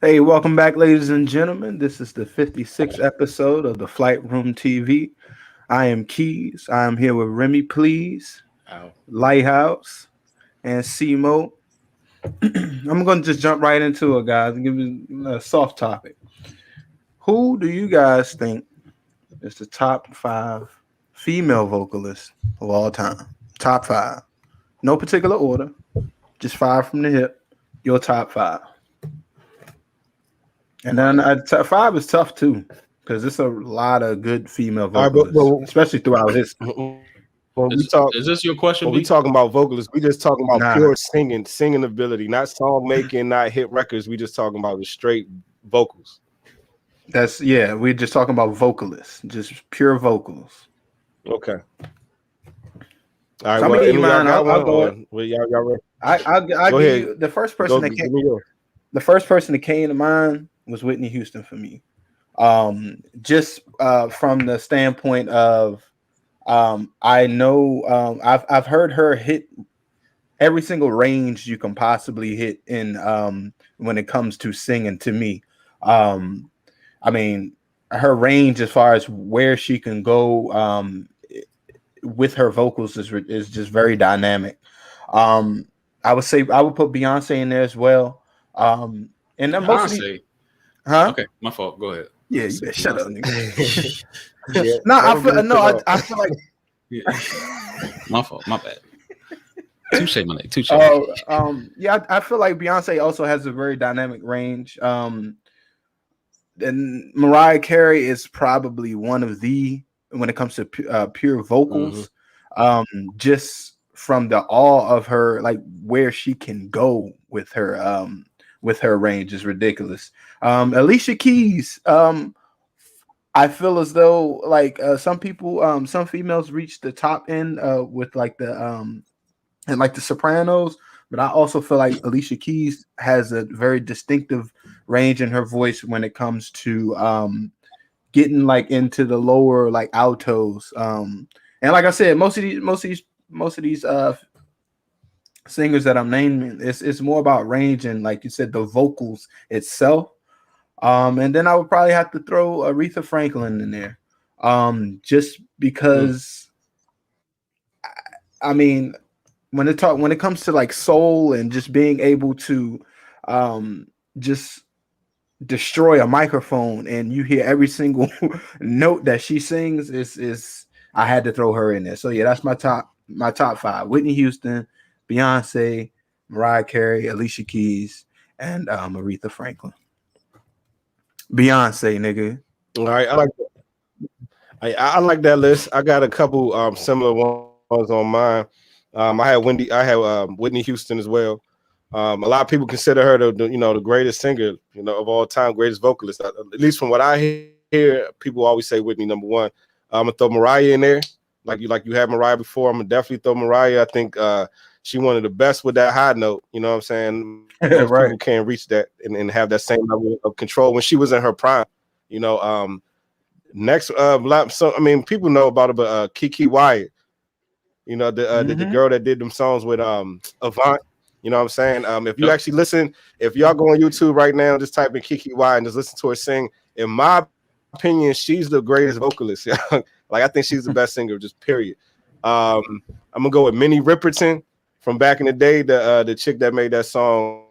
Hey, welcome back, ladies and gentlemen. This is the 56th episode of the Flight Room TV. I am Keys. I am here with Remy, please, Lighthouse, and Simo. I'm going to just jump right into it, guys, and give you a soft topic. Who do you guys think is the top 5 female vocalists of all time? Top 5. No particular order, just 5 from the hip. Your top 5. And then top 5 is tough too, because there's a lot of good female vocalists, especially throughout history. Is this your question? When we talking about vocalists, we just talking about pure singing ability, not song making, not hit records. We just talking about the straight vocals. We're just talking about vocalists, just pure vocals. Okay. All right. So I'll go. Y'all ready? I'll give you the first person that came. The first person that came to mind was Whitney Houston for me. Just from the standpoint of I know I've heard her hit every single range you can possibly hit in when it comes to singing to me. I mean, her range as far as where she can go with her vocals is just very dynamic. I would say I would put Beyonce in there as well. And then Beyonce. Okay, my fault. Go ahead. Yeah, you better shut up, nigga. I feel like my fault. My bad. Touche, my nigga. Touche. I feel like Beyonce also has a very dynamic range. And Mariah Carey is probably one of the, when it comes to pure vocals, just from the awe of her, like where she can go with her range is ridiculous. Alicia Keys, I feel as though like some females reach the top end with like the and like the sopranos, but I also feel like Alicia Keys has a very distinctive range in her voice when it comes to getting like into the lower like altos. And like I said, most of these singers that I'm naming, it's more about range and, like you said, the vocals itself. And then I would probably have to throw Aretha Franklin in there, just because. I mean, when it comes to like soul and just being able to just destroy a microphone and you hear every single note that she sings, is I had to throw her in there. So yeah, that's my top 5: Whitney Houston, Beyonce, Mariah Carey, Alicia Keys, and Aretha Franklin. Beyonce, nigga. All right, I like that list. I got a couple similar ones on mine. I had Whitney Houston as well. A lot of people consider her the greatest singer of all time, greatest vocalist. At least from what I hear, people always say Whitney number 1. I'm gonna throw Mariah in there, like you had Mariah before. I'm gonna definitely throw Mariah. I think she one of the best with that high note. You know what I'm saying? Most people can't reach that and have that same level of control when she was in her prime. Next, people know about it, but Kiki Wyatt. The girl that did them songs with Avant. You know what I'm saying? If you actually listen, if y'all go on YouTube right now, just type in Kiki Wyatt and just listen to her sing. In my opinion, she's the greatest vocalist. Like, I think she's the best singer, just period. I'm gonna go with Minnie Riperton from back in the day, the chick that made that song.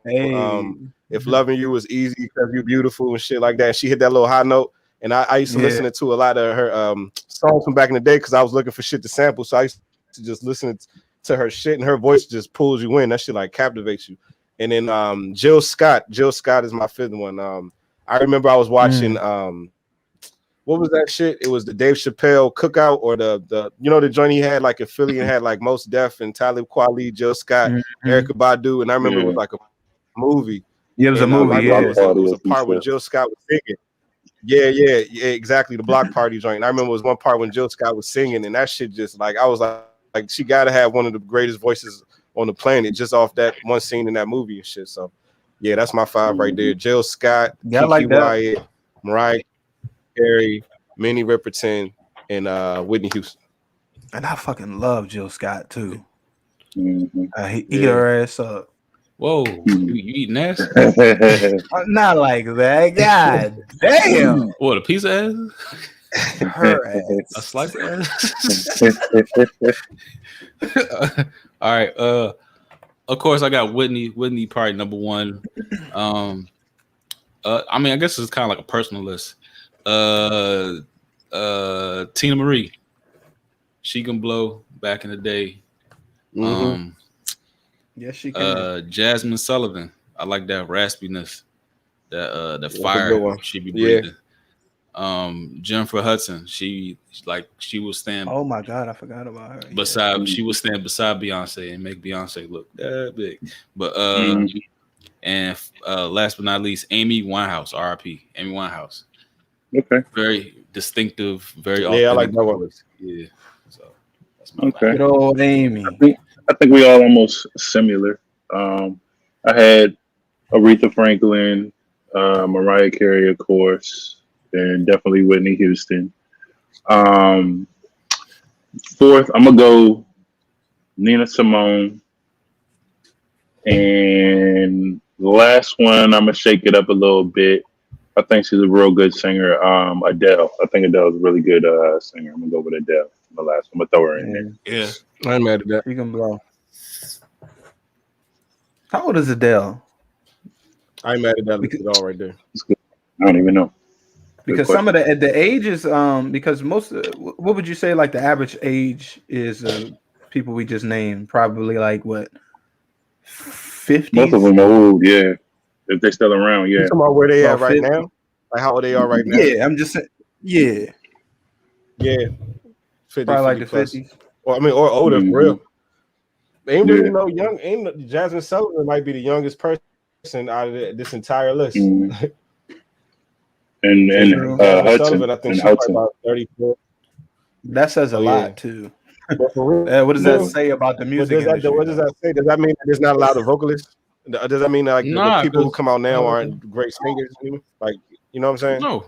If loving you was easy because you're beautiful and shit like that. She hit that little high note, and I used to listen to a lot of her songs from back in the day because I was looking for shit to sample. So I used to just listen to her shit, and her voice just pulls you in. That shit like captivates you. And then Jill Scott. Jill Scott is my fifth one. I remember I was watching what was that shit? It was the Dave Chappelle Cookout, or the the joint he had like in Philly and had like Mos Def and Talib Kweli, Jill Scott, Erykah Badu, and I remember it was like a movie. Yeah, it was a movie. It was a part when Jill Scott was singing. Yeah, exactly. The block party joint. And I remember it was one part when Jill Scott was singing, and that shit just like I was like she got to have one of the greatest voices on the planet just off that one scene in that movie and shit. So yeah, that's my five right there. Jill Scott, Kiki Wyatt, Mariah Carey, Minnie Riperton, and Whitney Houston. And I fucking love Jill Scott too. He eat her ass up. Whoa, you eating ass? Not like that. God damn. What, a piece of ass? Her ass. A slice of ass? All right. Of course, I got Whitney. Whitney probably number one. I mean, I guess it's kind of like a personal list. Tina Marie. She can blow back in the day. Yes, she can. Jasmine Sullivan. I like that raspiness, that fire she be breathing. Jennifer Hudson. She would stand. Oh my God, I forgot about her. She would stand beside Beyonce and make Beyonce look that big. But and last but not least, Amy Winehouse. R.I.P. Amy Winehouse. Okay. Very distinctive. Very I like that one. Yeah. So that's my okay. Good old Amy. I think we all almost similar. I had Aretha Franklin, Mariah Carey, of course, and definitely Whitney Houston. Fourth, I'm gonna go Nina Simone, and the last one I'm gonna shake it up a little bit. I think she's a real good singer. Adele. I think Adele's a really good singer. I'm gonna go with Adele. The last one, I'm gonna throw her in there. Yeah, I'm mad at that. You can blow. How old is Adele? I'm mad at that all right there. I don't even know. Because some of the ages, because most, what would you say, like the average age is people we just named? Probably like what, 50s? Most of them are old, yeah. If they're still around, yeah. You talking about where they at right now? Like how old they are right now? Yeah, I'm just saying. Yeah. Yeah. 50, probably like the plus. 50s. Or older, for real. Ain't really no young. Ain't Jasmine Sullivan might be the youngest person out of this entire list. And Hudson. Sullivan, I think she's about 34. That says a lot too. What does that say about the music industry? What does that say? Does that mean that there's not a lot of vocalists? Does that mean like the people who come out now aren't great singers? Like, you know what I'm saying? No.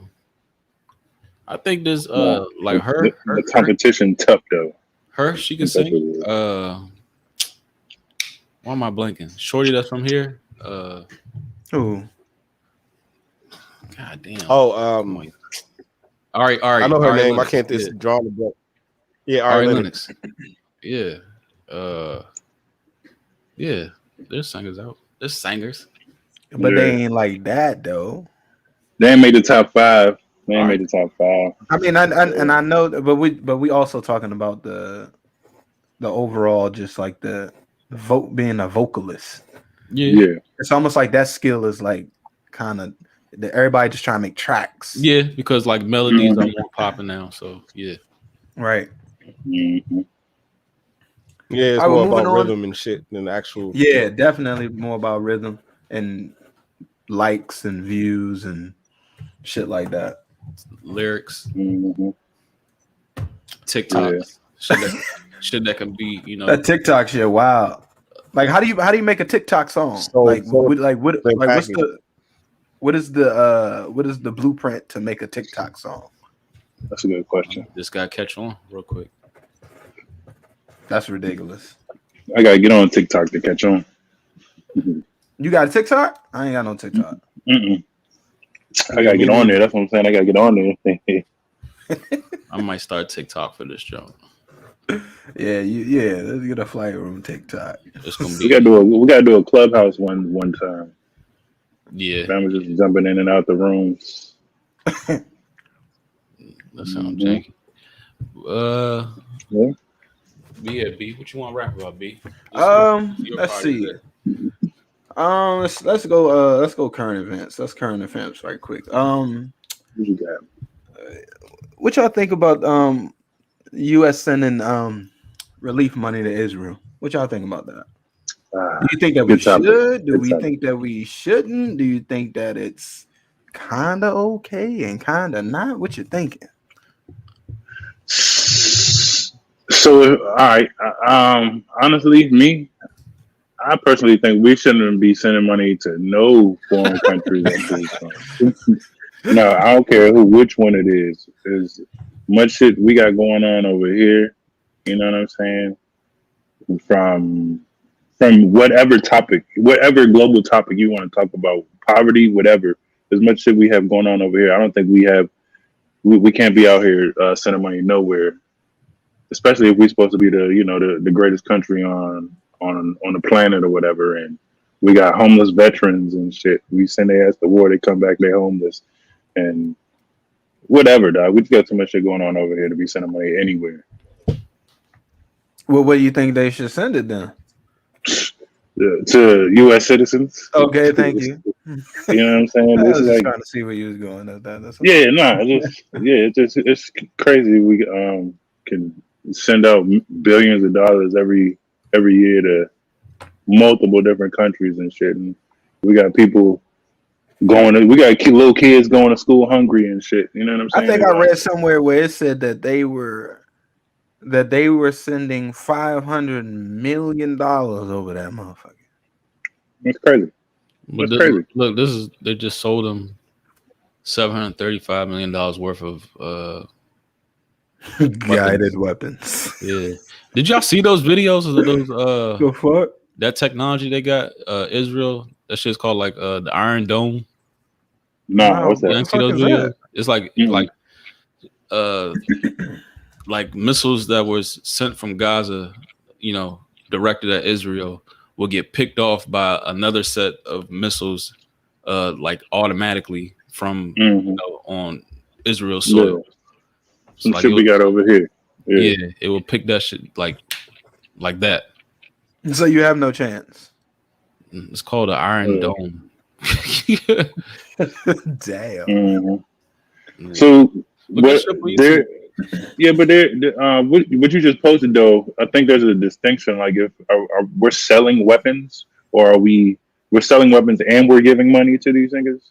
I think there's like her. The competition tough though. She can sing. Why am I blanking? Shorty that's from here. Who? God damn. Oh, all right. I know her Ari name. Lennox. I can't draw the book. Yeah, Ari Lennox. Yeah. Yeah. There's singers out. There's singers. But they ain't like that though. They ain't made the top 5. They ain't made the top 5. I mean, I know, but we also talking about the overall, just like the being a vocalist. Yeah. It's almost like that skill is like kind of everybody just trying to make tracks. Yeah, because like melodies are more popping now. So yeah. Right. Mm-hmm. Yeah, it's more about rhythm and shit than actual. Yeah, definitely more about rhythm and likes and views and shit like that. Lyrics. Mm-hmm. TikTok. Yeah. Shit that can be, that TikTok shit. Wow. Like how do you make a TikTok song? What is the blueprint to make a TikTok song? That's a good question. This guy catch on real quick. That's ridiculous. I gotta get on TikTok to catch on. You got a TikTok? I ain't got no TikTok. I gotta get on there. That's what I'm saying. I gotta get on there. I might start TikTok for this job. Yeah. Let's get a flight room TikTok. It's gonna be. We gotta do a clubhouse one time. Yeah. I'm just jumping in and out the rooms. That sounds janky. Yeah. B, what you want to rap about, B? Let's see. Let's go current events. Let's current events right quick. What you got? What y'all think about U.S. sending relief money to Israel? What y'all think about that? Do you think that we Good topic. should? Do Good we topic. think that we shouldn't? Do you think that it's kind of okay and kind of not? What you thinking? So, all right. Honestly, I personally think we shouldn't be sending money to no foreign country at this time. No, I don't care which one it is. There's much shit we got going on over here. You know what I'm saying? From whatever topic, whatever global topic you want to talk about, poverty, whatever. There's much shit we have going on over here. I don't think we can't be out here sending money nowhere, especially if we're supposed to be the greatest country on the planet or whatever. And we got homeless veterans and shit. We send their ass to war, they come back, they homeless and whatever, dog. We just got too much shit going on over here to be sending money anywhere. Well, what do you think they should send it then? To U.S. citizens. Okay, thank you. You know what I'm saying? I was It's just like, trying to see where you was going with that. That's yeah, no, it's crazy. We can send out billions of dollars every year to multiple different countries and shit, and we got people we got little kids going to school hungry and shit. You know what I'm saying? I think I read somewhere where it said that they were sending $500 million over that motherfucker. It's crazy. But It's crazy. Look, they just sold them $735 million worth of guided weapons. Yeah. Did y'all see those videos of those The fuck? that technology they got? Israel, that shit's called like the Iron Dome. No, what's You that? didn't see those videos? It's like like missiles that was sent from Gaza, directed at Israel, will get picked off by another set of missiles, like automatically from on Israel's soil. Yeah. Some shit we got over here. Yeah, it will pick that shit like that. So you have no chance. It's called an Iron Dome. Damn. Mm-hmm. So what you just posted though, I think there's a distinction. Like if we're selling weapons, or we're selling weapons and we're giving money to these niggas.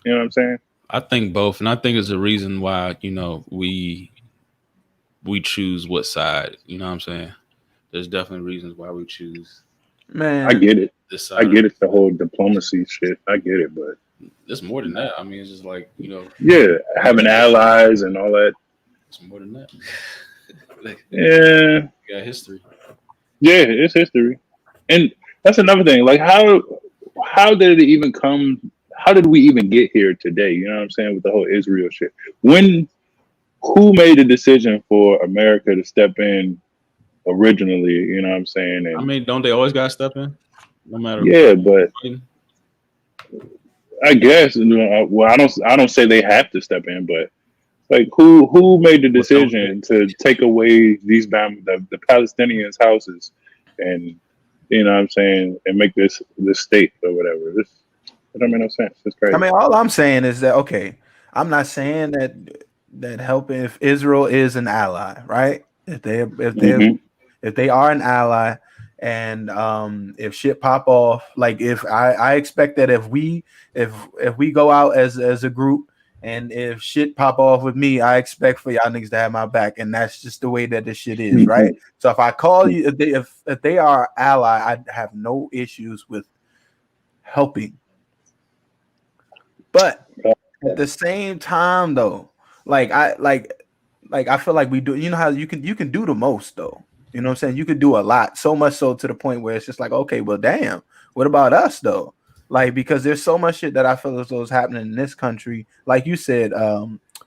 You know what I'm saying? I think both, and I think it's a reason why we choose what side. You know what I'm saying? There's definitely reasons why we choose. Man, I get it. This side. I get it. The whole diplomacy shit. I get it, but it's more than that. I mean, it's just like yeah, having allies and all that. It's more than that. Yeah, you got history. Yeah, it's history, and that's another thing. Like how did it even come? How did we even get here today? You know what I'm saying with the whole Israel shit. Who made the decision for America to step in originally? You know what I'm saying? And, I mean, don't they always gotta step in? No matter. Yeah, but I guess well, I don't say they have to step in, but like who made the decision to take away the Palestinians' houses and you know what I'm saying and make this state or whatever? This don't make no sense. It's crazy. I mean, all I'm saying is that okay, I'm not saying that helping if Israel is an ally, right? If they are an ally, and if shit pop off, like if I expect that if we go out as a group, and if shit pop off with me, I expect for y'all niggas to have my back, and that's just the way that this shit is, right? So if I call you, if they are ally, I have no issues with helping. But at the same time, though, I feel like we do. You know how you can do the most, though. You know what I'm saying? You could do a lot, so much so to the point where it's just like, okay, well, damn, what about us though? Like, because there's so much shit that I feel as though is happening in this country, like you said,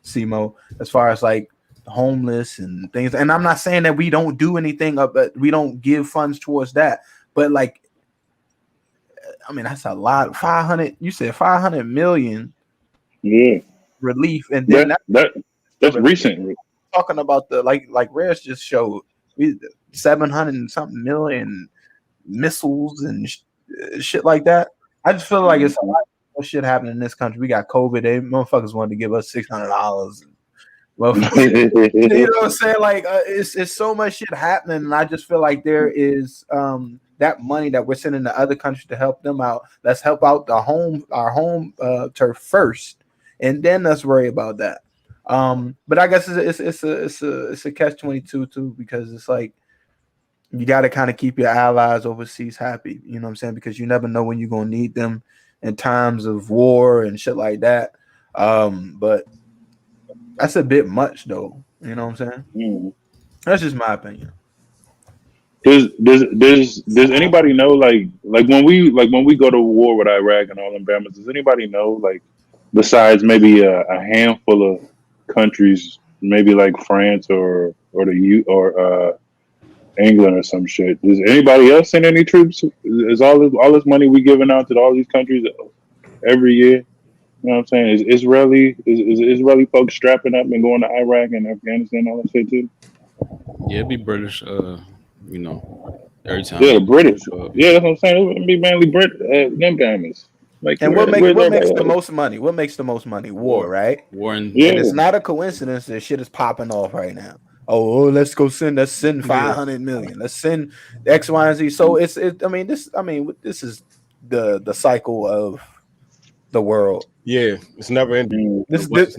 Simo, as far as like homeless and things. And I'm not saying that we don't do anything, but we don't give funds towards that. But like, I mean, that's a lot. 500. You said 500 million. Yeah. Relief, and then that's recent. Talking about the like Rez just showed, 700 and something million missiles and shit like that. I just feel like it's a lot of shit happening in this country. We got COVID. They motherfuckers wanted to give us $600. Well, you know what I'm saying? Like, it's so much shit happening, and I just feel like there is that money that we're sending to other countries to help them out. Let's help out our home turf first, and then let's worry about that. But I guess it's a catch-22 too, because it's like you got to kind of keep your allies overseas happy. You know what I'm saying? Because you never know when you're gonna need them in times of war and shit like that. But that's a bit much, though. You know what I'm saying? Mm. That's just my opinion. Does anybody know like when we go to war with Iraq and all them Bamas, does anybody know, like, besides maybe a handful of countries, maybe like France or England or some shit, does anybody else send any troops? Is all this money we giving out to all these countries every year? You know what I'm saying? Is Israeli folks strapping up and going to Iraq and Afghanistan, all that shit too? Yeah, it'd be British. You know, every time. Yeah, British. Yeah, that's what I'm saying. It'd be mainly them Bamas. Like, and what makes the most money? What makes the most money? War, right? War, and it's not a coincidence that shit is popping off right now. Oh, let's send 500 million. Let's send X, Y, and Z. So this is the cycle of the world. Yeah, it's never ending. This is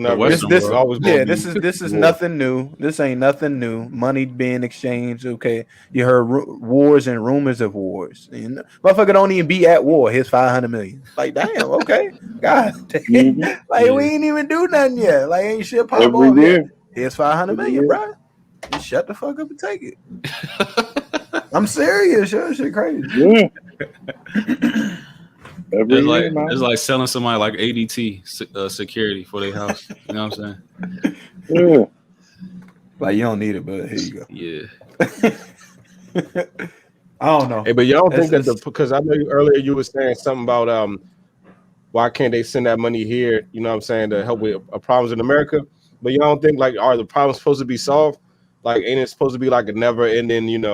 nothing new. This ain't nothing new. Money being exchanged. Okay, you heard wars and rumors of wars. And motherfucker don't even be at war. Here's 500 million. Like, damn. Okay, God, like we ain't even do nothing yet. Like, ain't shit pop off yet. Here's 500 million, bro. Just shut the fuck up and take it. I'm serious. Shit crazy. Yeah. It's like selling somebody like ADT security for their house. You know what I'm saying? Yeah. Like, you don't need it, but here you go. Yeah. I don't know. Hey, but y'all think that because I know earlier you were saying something about why can't they send that money here? You know what I'm saying, to help with problems in America. But y'all don't think, like, are the problems supposed to be solved? Like, ain't it supposed to be like a never-ending,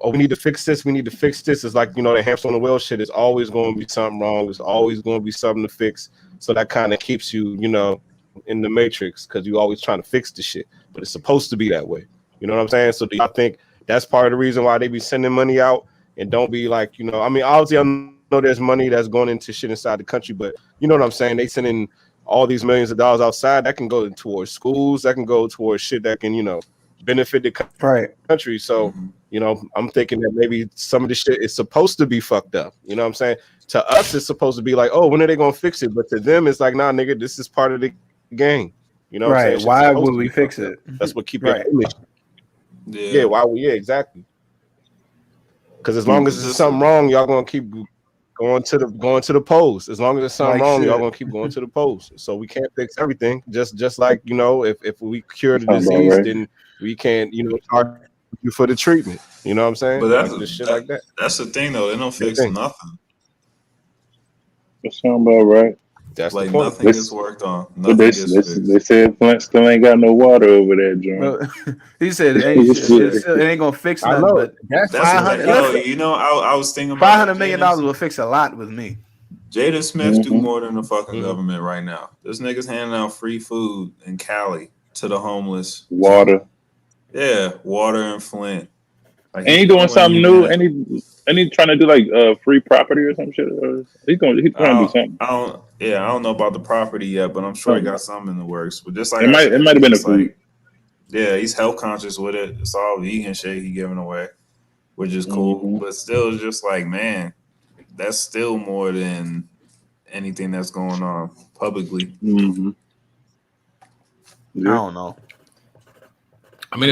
oh, we need to fix this. We need to fix this. It's like, the hamster on the wheel shit. It's always going to be something wrong. There's always going to be something to fix. So that kind of keeps you, in the matrix, because you're always trying to fix the shit. But it's supposed to be that way. You know what I'm saying? So do y'all think that's part of the reason why they be sending money out and don't be like, obviously I know there's money that's going into shit inside the country, but you know what I'm saying? They sending all these millions of dollars outside. That can go towards schools. That can go towards shit that can, benefit the country. So, I'm thinking that maybe some of the shit is supposed to be fucked up. You know what I'm saying? To us, it's supposed to be like, oh, when are they going to fix it? But to them, it's like, nah, nigga, this is part of the game. You know what I'm saying? Why would we fix it? That's what keep it image. Yeah, exactly. Because as long as there's something wrong, y'all going to keep going to the polls. As long as there's something wrong, y'all going to keep going to the polls. So we can't fix everything. Just like, if we cure the disease, then we can't, charge you for the treatment. You know what I'm saying? But that's like shit like that. That's the thing, though. They don't fix nothing. That sounds about right. That's like the point. Nothing gets worked on. But they said Flint still ain't got no water over there, John. Well, he said it ain't gonna fix nothing. But that's 500. I was thinking about $500 million will fix a lot with me. Jada Smith do more than the fucking government right now. This nigga's handing out free food in Cali to the homeless. Water. Yeah, water in Flint. Like, and he doing something new. And he trying to do like free property or some shit. He's trying to do something. I don't know about the property yet, but I'm sure he got something in the works. But just like it might have been a food. Yeah, he's health conscious with it. It's all vegan shit he giving away, which is cool. Mm-hmm. But still, it's just like, man, that's still more than anything that's going on publicly. Mm-hmm. Yeah. I don't know. I mean,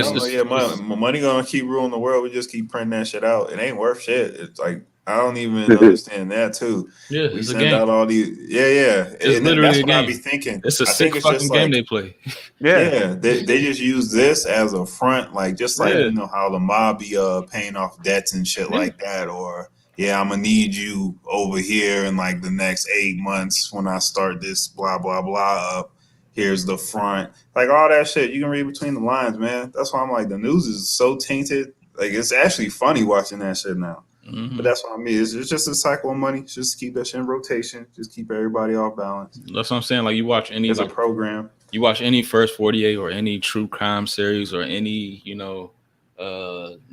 money gonna keep ruling the world. We just keep printing that shit out. It ain't worth shit. It's like, I don't even understand that too. Yeah, we it's send a game. out all these. Yeah. It's literally that's a what game. I be thinking. It's a sick fucking game they play. Yeah. They just use this as a front, like just like how the mob be paying off debts and shit like that, or I'm gonna need you over here in like the next 8 months when I start this blah blah blah up. Here's the front, like all that shit. You can read between the lines, man. That's why I'm like, the news is so tainted. Like it's actually funny watching that shit now. But that's what I mean. It's just a cycle of money. Just keep that shit in rotation. Just keep everybody off balance. That's what I'm saying. Like you watch any a program. You watch any First 48 or any true crime series or any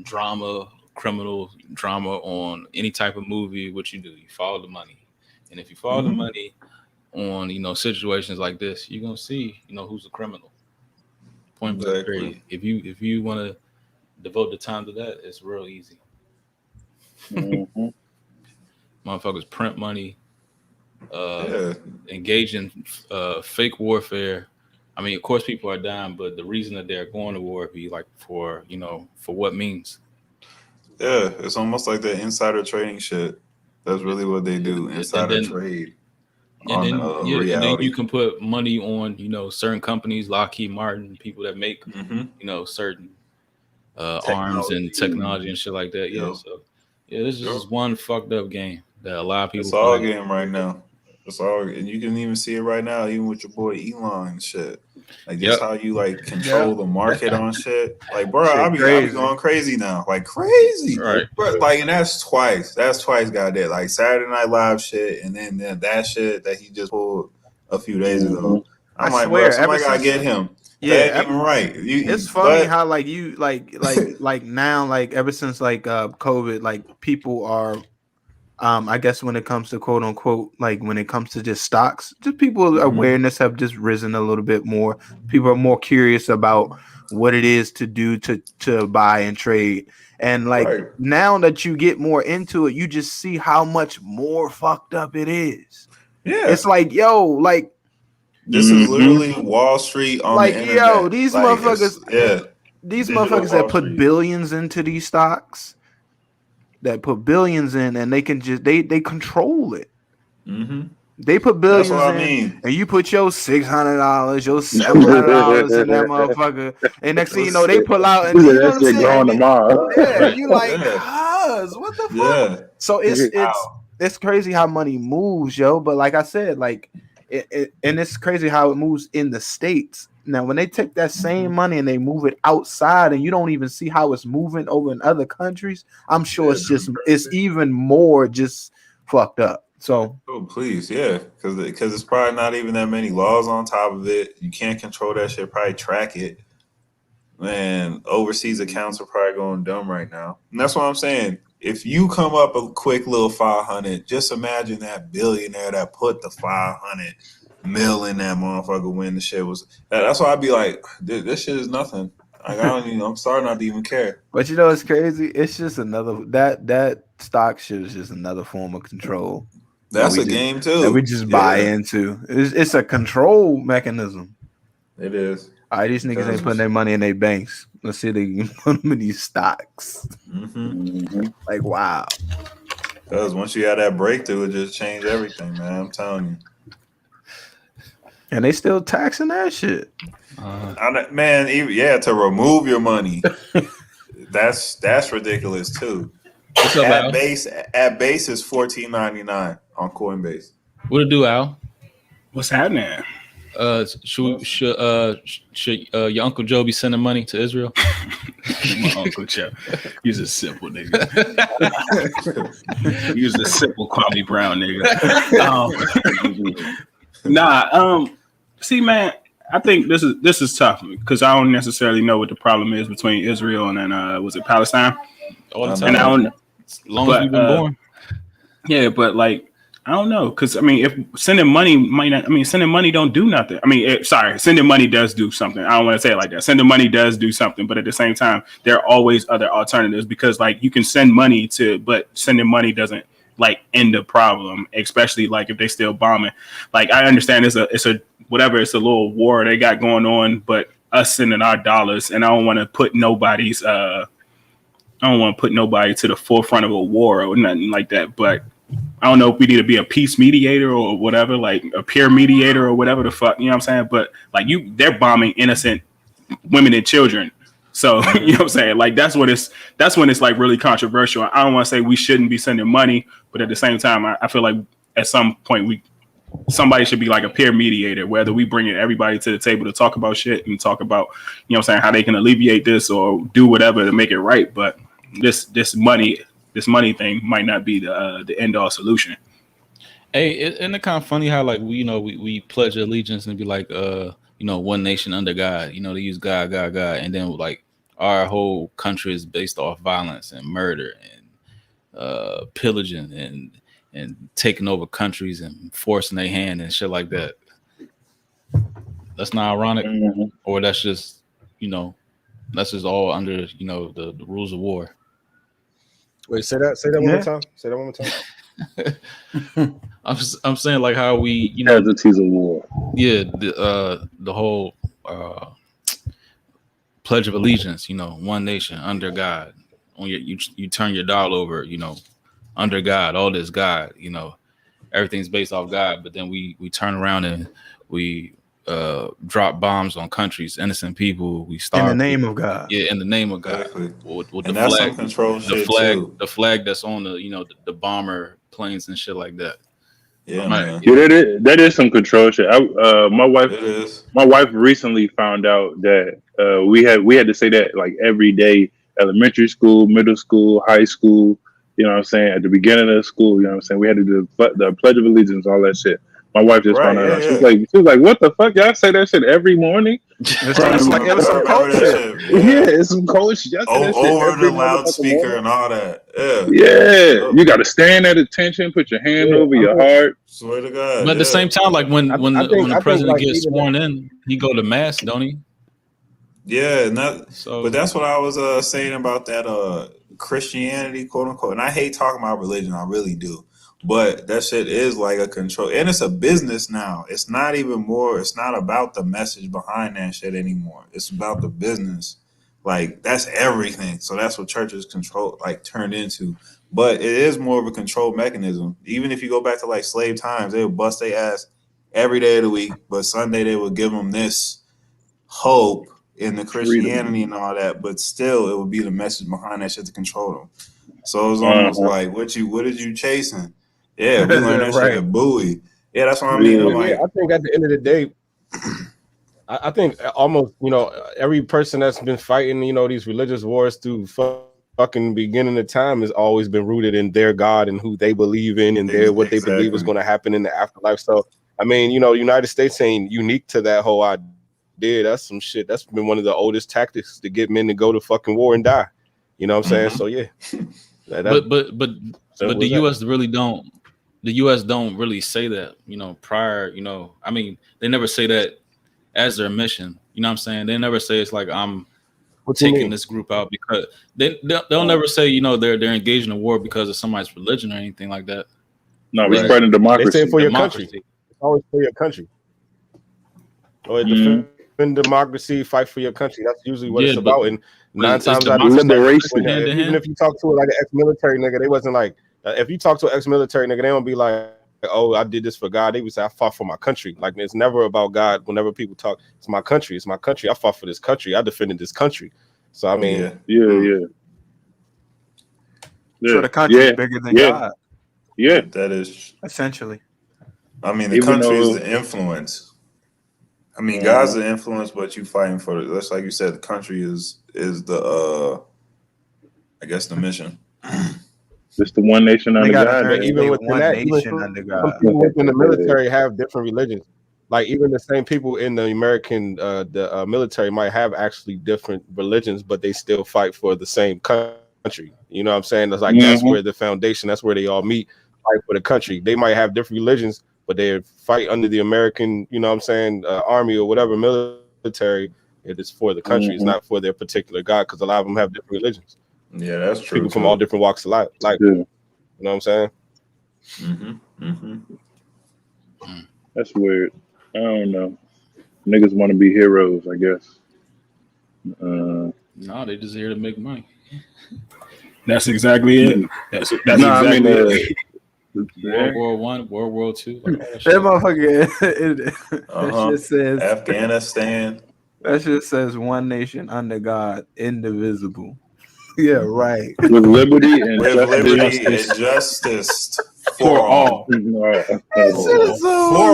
drama, criminal drama on any type of movie. What you do, you follow the money, and if you follow the money on situations like this, you're gonna see who's a criminal. Point blank. Exactly. If you want to devote the time to that, it's real easy. Motherfuckers print money, engage in fake warfare. I mean, of course, people are dying, but the reason that they're going to war be like for what means. Yeah, it's almost like that insider trading shit. That's really what they do, insider trade. And then you can put money on certain companies, Lockheed Martin, people that make certain arms and technology and shit like that. Yeah, so. Yeah, this is just one fucked up game that a lot of people. It's all game right now. It's all, and you can even see it right now, even with your boy Elon and shit. Like just how you like control the market on shit. Like, bro, I be going crazy now, like crazy, right? But like, and that's twice. Got that like Saturday Night Live shit, and then that shit that he just pulled a few days ago. I'm like, bro, somebody gotta get him. Yeah, even right. It's funny how like you like now like ever since like COVID, like people are I guess when it comes to quote unquote like when it comes to just stocks, just people awareness have just risen a little bit more. People are more curious about what it is to do to buy and trade. And like now that you get more into it, you just see how much more fucked up it is. Yeah. It's like, yo, like this is literally Wall Street on the internet. Yo, these motherfuckers, these motherfuckers that put billions into these stocks, that put billions in, and they can just they control it. They put billions in, and you put your $600, your $700 in that motherfucker, and next thing you know, they pull out and you know what I'm saying? Tomorrow. Yeah, you like, what the fuck? Yeah. So it's crazy how money moves, yo. But like I said, like. And it's crazy how it moves in the States. Now, when they take that same money and they move it outside, and you don't even see how it's moving over in other countries, I'm sure it's even more just fucked up. So, please, because it's probably not even that many laws on top of it. You can't control that shit. Probably track it. Man, overseas accounts are probably going dumb right now, and that's what I'm saying. If you come up a quick little 500, just imagine that billionaire that put the 500 mil in that motherfucker when the shit was. That's why I'd be like, this shit is nothing. Like, I'm starting not to even care. But you know, it's crazy. It's just another that stock shit is just another form of control. That's a game too. That we just buy into. It's a control mechanism. It is. All right, these niggas ain't putting their money in their banks. Let's see if they can put them in these stocks. Like, wow. Because once you had that breakthrough, it just changed everything, man. I'm telling you. And they still taxing that shit. Man, to remove your money. that's ridiculous too. What's up, at base is $14.99 on Coinbase. What it do, Al? What's happening? Should your Uncle Joe be sending money to Israel? My Uncle Joe, he's a simple nigga. He's a simple Kwame Brown nigga. See, man, I think this is tough because I don't necessarily know what the problem is between Israel and then was it Palestine? All the time. And I don't know. As long as we've been born. Yeah, but like. I don't know, because I mean, if sending money might not. I mean, sending money don't do nothing. I mean, sending money does do something. I don't want to say it like that. Sending money does do something, but at the same time, there are always other alternatives because, like, you can send money but sending money doesn't like end the problem. Especially like if they still bombing. Like, I understand it's a little war they got going on, but us sending our dollars, and I don't want to put nobody to the forefront of a war or nothing like that, but. I don't know if we need to be a peace mediator or whatever, like a peer mediator or whatever the fuck, you know what I'm saying? But like they're bombing innocent women and children. So, you know what I'm saying? Like that's when it's like really controversial. I don't want to say we shouldn't be sending money, but at the same time, I feel like at some point somebody should be like a peer mediator, whether we bring everybody to the table to talk about shit and talk about, you know what I'm saying, how they can alleviate this or do whatever to make it right. But this money thing might not be the end all solution. Hey, isn't it kind of funny how like we pledge allegiance and be like one nation under God. They use God, and then like our whole country is based off violence and murder and pillaging and taking over countries and forcing their hand and shit like that. That's not ironic, or that's just all under the rules of war. Wait, say that one more time. Say that one more time. I'm saying like how we casualties of war. Yeah, the whole Pledge of Allegiance. One nation under God. When you turn your dial over, under God, all this God. Everything's based off God. But then we turn around and we drop bombs on countries, innocent people. We starve in the name of God. Yeah, in the name of God. Exactly. With and the that's flag, some control shit too. The flag that's on the bomber planes and shit like that. Yeah, man. Yeah, that is some control shit. My wife recently found out that we had to say that like every day, elementary school, middle school, high school. You know what I'm saying? At the beginning of the school, you know what I'm saying? We had to do the Pledge of Allegiance, all that shit. My wife just found out. She was like, "What the fuck? Y'all say that shit every morning?" It's like it was some cold shit. Yeah, it's some cold shit. Over the loudspeaker and all that. Yeah. You got to stand at attention, put your hand over your heart. Swear to God. But at the same time, like when the president gets sworn in, he go to mass, don't he? Yeah, but that's what I was saying about that Christianity, quote unquote. And I hate talking about religion, I really do. But that shit is like a control, and it's a business now. It's not about the message behind that shit anymore. It's about the business. Like, that's everything. So that's what churches turned into. But it is more of a control mechanism. Even if you go back to like slave times, they would bust their ass every day of the week, but Sunday they would give them this hope in the Christianity and all that. But still, it would be the message behind that shit to control them. So it was almost like, what did you chasing? Yeah, we learned that shit at Bowie. Yeah, that's what I mean. I think at the end of the day, I think almost, every person that's been fighting, these religious wars through fucking beginning of time has always been rooted in their God and who they believe in and what they believe is going to happen in the afterlife. So, I mean, the United States ain't unique to that whole idea. That's some shit. That's been one of the oldest tactics to get men to go to fucking war and die. You know what I'm saying? So, yeah. But the U.S. really don't. The U.S. don't really say that, prior, I mean, they never say that as their mission. You know what I'm saying? They never say it's like I'm taking this group out because they'll never say, they're engaged in a war because of somebody's religion or anything like that. No, we're spreading democracy. They say for your country. It's always for your country. Or defend democracy, fight for your country. That's usually what it's about. And 9 times out of 10, even if you talk to like an ex-military nigga, they wasn't like, if you talk to an ex-military nigga, they don't be like, oh, I did this for God. They would say, I fought for my country. Like, it's never about God. Whenever people talk, it's my country. It's my country. I fought for this country. I defended this country. So, I mean. Yeah. So the country is bigger than God. Yeah. That is. Essentially. I mean, the country is the influence. I mean, God's the influence, but you fighting for it. That's like you said, the country is the, I guess, the mission. Just the one nation under God. Even within that, people in the military have different religions. Like even the same people in the American military might have actually different religions, but they still fight for the same country. You know what I'm saying? It's like that's where the foundation. That's where they all meet, fight for the country. They might have different religions, but they fight under the American, you know what I'm saying, army or whatever military. It is for the country. It's not for their particular God, because a lot of them have different religions. Yeah, that's true. People from all different walks of life. Like, you know what I'm saying? That's weird. I don't know. Niggas want to be heroes, I guess. No, they just here to make money. That's exactly it. That's exactly it. World War I, World War II. Like that motherfucker. That shit says Afghanistan. That shit says one nation under God, indivisible. Yeah, right. With liberty and justice for all. For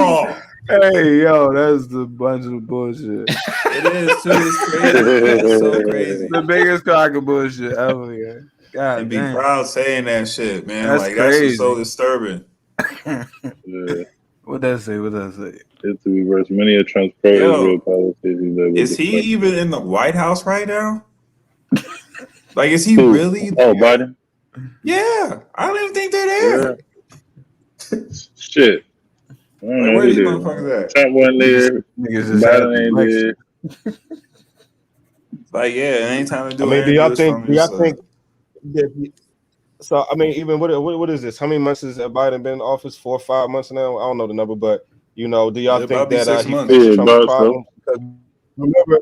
all. Hey, yo, that's a bunch of bullshit. It is too. It's crazy. It's so crazy. The biggest crock of bullshit ever. Yeah. God and be damn. proud saying that shit, man. That's Like that's just so crazy. disturbing. Yeah. What does it say? What does it say? It's to reverse many of Trump's pro-Israel policies. Is he even in the White House right now? Like, is he Who? really? Oh, Biden. Yeah, I don't even think they're there. Yeah. Shit. I don't know Where who these did. motherfuckers at? Trump wasn't there. Niggas just Biden had ain't the there. Like, yeah, it ain't time to do I mean, do y'all think? that? So I mean, even what is this? How many months has Biden been in office? 4 or 5 months now. I don't know the number, but do y'all Yeah, think about that 6 he months. fixed Yeah, Trump's about so. problems? Because remember,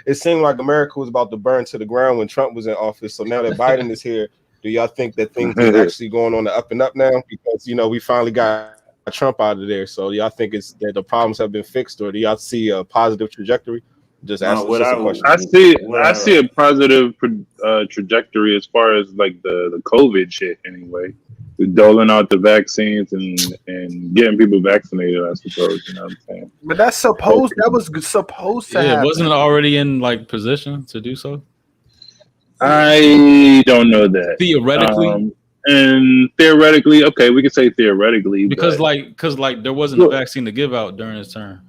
it seemed like America was about to burn to the ground when Trump was in office. So now that Biden is here, do y'all think that things are actually going on the up and up now? Because we finally got Trump out of there. So do y'all think it's that the problems have been fixed, or do y'all see a positive trajectory? Just No, ask what just a I- question. I see a positive trajectory as far as like the COVID shit anyway. Doling out the vaccines and getting people vaccinated, I suppose. You know what I'm saying? But that was supposed to Yeah, happen. wasn't it already in like position to do so? I don't know that. Theoretically, And theoretically, okay, we could say theoretically, because but there wasn't a vaccine to give out during his term.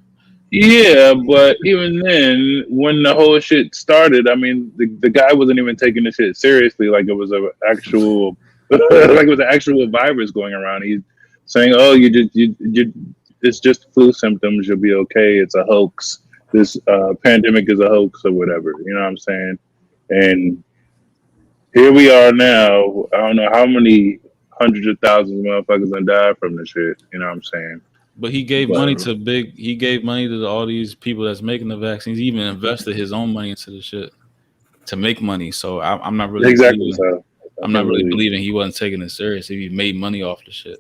yeah, but even then, when the whole shit started, I mean, the guy wasn't even taking the shit seriously, like it was an actual, like it was an actual virus going around. He's saying, "Oh, it's just flu symptoms. You'll be okay. It's a hoax. This pandemic is a hoax or whatever." You know what I'm saying? And here we are now. I don't know how many hundreds of thousands of motherfuckers done died from this shit. You know what I'm saying? But he gave But- money to he gave money to all these people that's making the vaccines. He even invested his own money into the shit to make money. So I'm not really Exactly. believing, So I'm not really believing he wasn't taking it serious if he made money off the shit.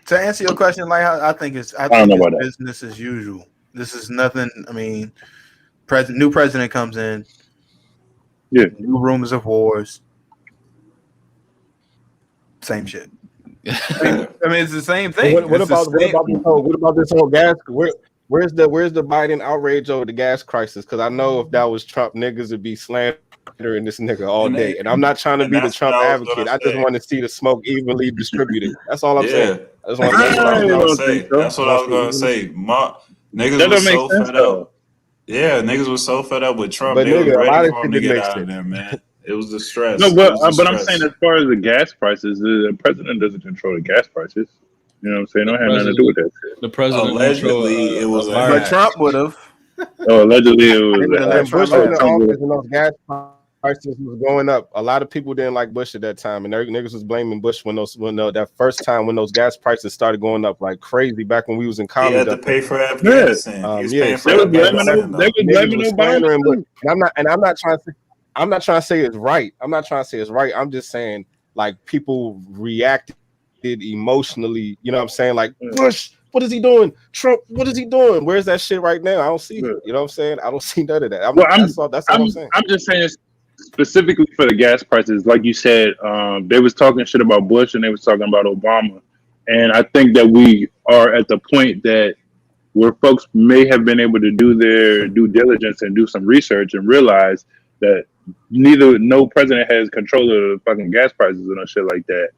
To answer your question, like I think it's don't know about that. business as usual. This is nothing. I mean, new president comes in. Yeah. New rumors of wars. Same shit. I mean, it's the same thing. What about this whole gas? Where's the Biden outrage over the gas crisis? Because I know if that was Trump, niggas would be slandering this nigga all day. And I'm not trying to be the Trump advocate. I just want to see the smoke evenly distributed. That's all I'm saying. I just want to That's what I was gonna say. Niggas was so fed up. Yeah, niggas was so fed up with Trump. But they was nigga, a lot ready of for him shit to didn't get make out of sense. there, man. It was the stress. No, but I'm saying as far as the gas prices, the president doesn't control the gas prices. You know what I'm saying? Don't have nothing to do with that shit. The president Allegedly, it was But Trump would have. Oh, allegedly it was. They would've let When Trump Bush was in out. office and those gas prices was going up, a lot of people didn't like Bush at that time, and niggas was blaming Bush when that first time when those gas prices started going up like crazy back when we was in college. He had to pay for Afghanistan. He was paying for They was blaming Niggas was slandering, Obama. and I'm not trying to say it's right. I'm not trying to say it's right. I'm just saying like people reacted emotionally. You know what I'm saying? Like Bush, what is he doing? Trump, what is he doing? Where's that shit right now? I don't see it. You know what I'm saying? I don't see none of that. That's all I'm saying. I'm just saying specifically for the gas prices, like you said, they was talking shit about Bush and they was talking about Obama. And I think that we are at the point that where folks may have been able to do their due diligence and do some research and realize that no president has control of the fucking gas prices and shit like that.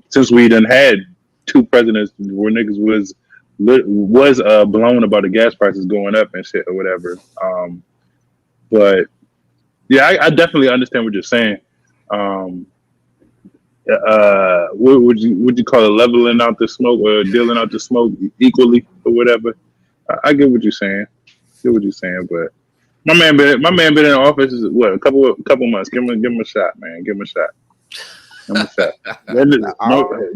Since we done had two presidents where niggas was blown about the gas prices going up and shit or whatever. But yeah, I definitely understand what you're saying. What would you call it? Leveling out the smoke or dealing out the smoke equally or whatever. I get what you're saying. But my man been in office what a couple months. Give him a shot, man. Give him a shot.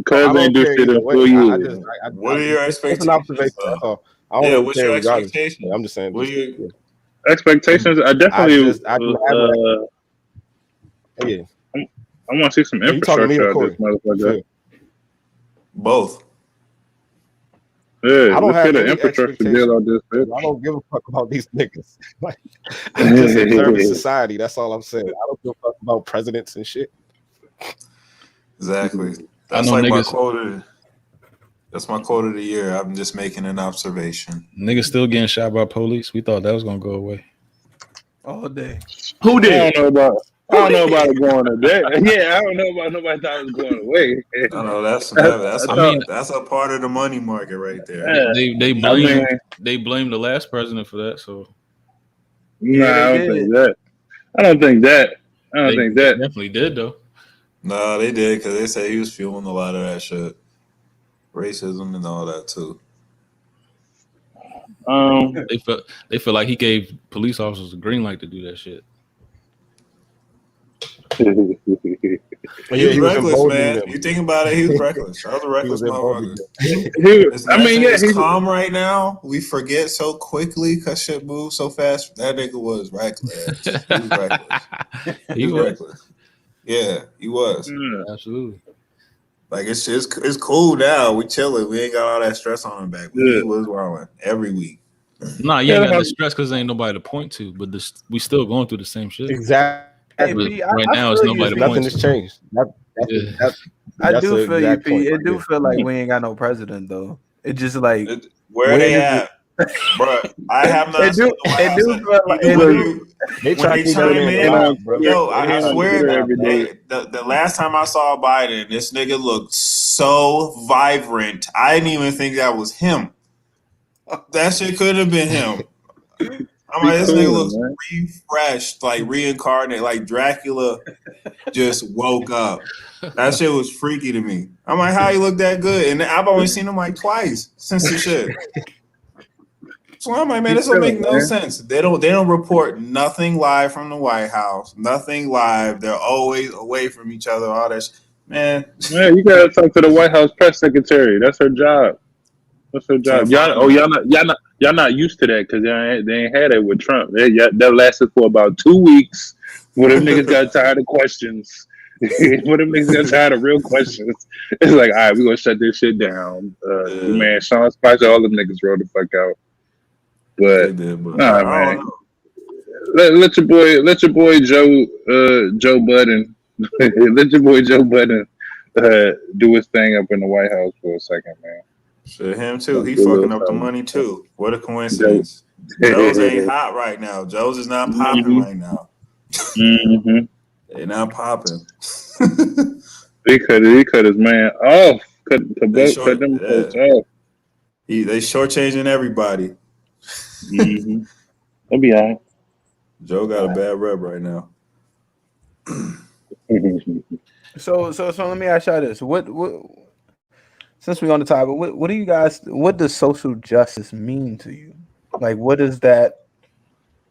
Cuz ain't do shit in 4 years. What are your expectations? It's an observation. That's all. What's your expectations? I'm just saying. Expectations? I definitely. Yeah. I want to see some infrastructure out this motherfucker. Both. Yeah, I don't have the infrastructure deal out this bitch. I don't give a fuck about these niggas. I'm just observing society. That's all I'm saying. I don't give a fuck about presidents and shit. Exactly. That's like my quote. That's my quote of the year. I'm just making an observation. Niggas still getting shot by police. We thought that was gonna go away. all day. Who I did? don't know about it going to that. Yeah, I don't know about nobody thought it was going away. I know that's a part of the money market right there. Yeah. They blame the last president for that. So I don't think that. I don't think that. Definitely did though. No, they did because they said he was fueling a lot of that shit, racism and all that too. They feel like he gave police officers a green light to do that shit. He was reckless, man. You think about it, he was reckless. I was a reckless motherfucker. He's calm right now. We forget so quickly because shit moves so fast. That nigga was reckless. He was reckless. He was reckless. Yeah, he was. Yeah, absolutely. Like it's cool now. We chilling. We ain't got all that stress on him back. He was wrong every week. Nah, you ain't got the stress because there ain't nobody to point to. But we still going through the same shit. Exactly. Right now, it's nobody to point to. Nothing has changed. I do feel you, P. It do feel like we ain't got no president though. It just like where they at, bro? I have not. It do feel like they try to chime in. Yo, I swear the last time I saw Biden, this nigga looked so vibrant. I didn't even think that was him. That shit could have been him. I'm like, this nigga looks refreshed, like reincarnated, like Dracula just woke up. That shit was freaky to me. I'm like, how he look that good? And I've only seen him like twice since the shit. So I'm like, man, this don't make no sense. They don't report nothing live from the White House, nothing live. They're always away from each other. All that shit. Man, you gotta talk to the White House press secretary. That's her job. Y'all not used to that because they ain't had it with Trump. That lasted for about 2 weeks. When them niggas got tired of questions. When them niggas got tired of real questions. It's like, all right, we're gonna shut this shit down. Man, Sean Spicer, all them niggas rolled the fuck out. But man. Let your boy Joe Budden let your boy Joe Budden do his thing up in the White House for a second, man. Shit, him too. He fucking up the money too. What a coincidence. Joe's ain't hot right now. Joe's is not popping right now. Mm-hmm. They're not popping. He cut his man off. Cut them folks off. They shortchanging everybody. Mm-hmm. They'll be all right. Joe got a bad rep right now. So let me ask y'all this: what since we're on the topic, what does social justice mean to you? Like, what is that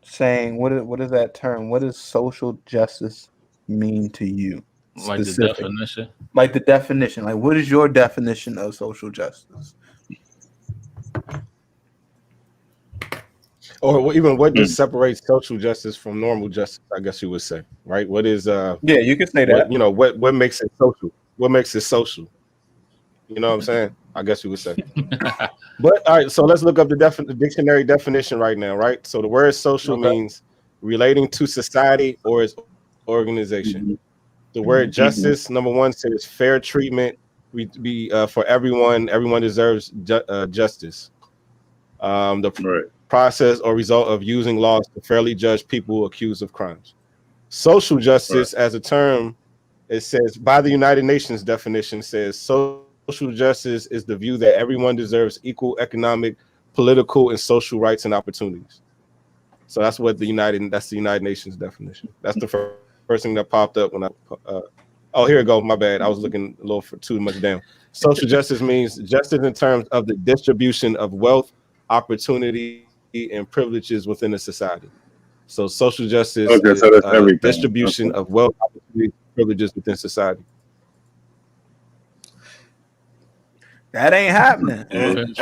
saying? What is that term? What does social justice mean to you? Like the definition? Like the definition. Like, what is your definition of social justice? Or even what does separate social justice from normal justice? I guess you would say, right? What is Yeah, you can say that. What makes it social? What makes it social? You know what I'm saying? I guess you would say. But all right, so let's look up the dictionary definition right now, right? So the word social means relating to society or its organization. Mm-hmm. The word justice, number one, says fair treatment. For everyone. Everyone deserves justice. The process or result of using laws to fairly judge people accused of crimes. Social justice, as a term, it says by the United Nations definition, says social justice is the view that everyone deserves equal economic, political, and social rights and opportunities. So that's what the United Nations definition. That's the first thing that popped up when I. Here we go. My bad. I was looking a little for too much down. Social justice means justice in terms of the distribution of wealth, opportunity, and privileges within a society. So social justice is distribution of wealth, opportunity, privileges within society. That ain't happening. And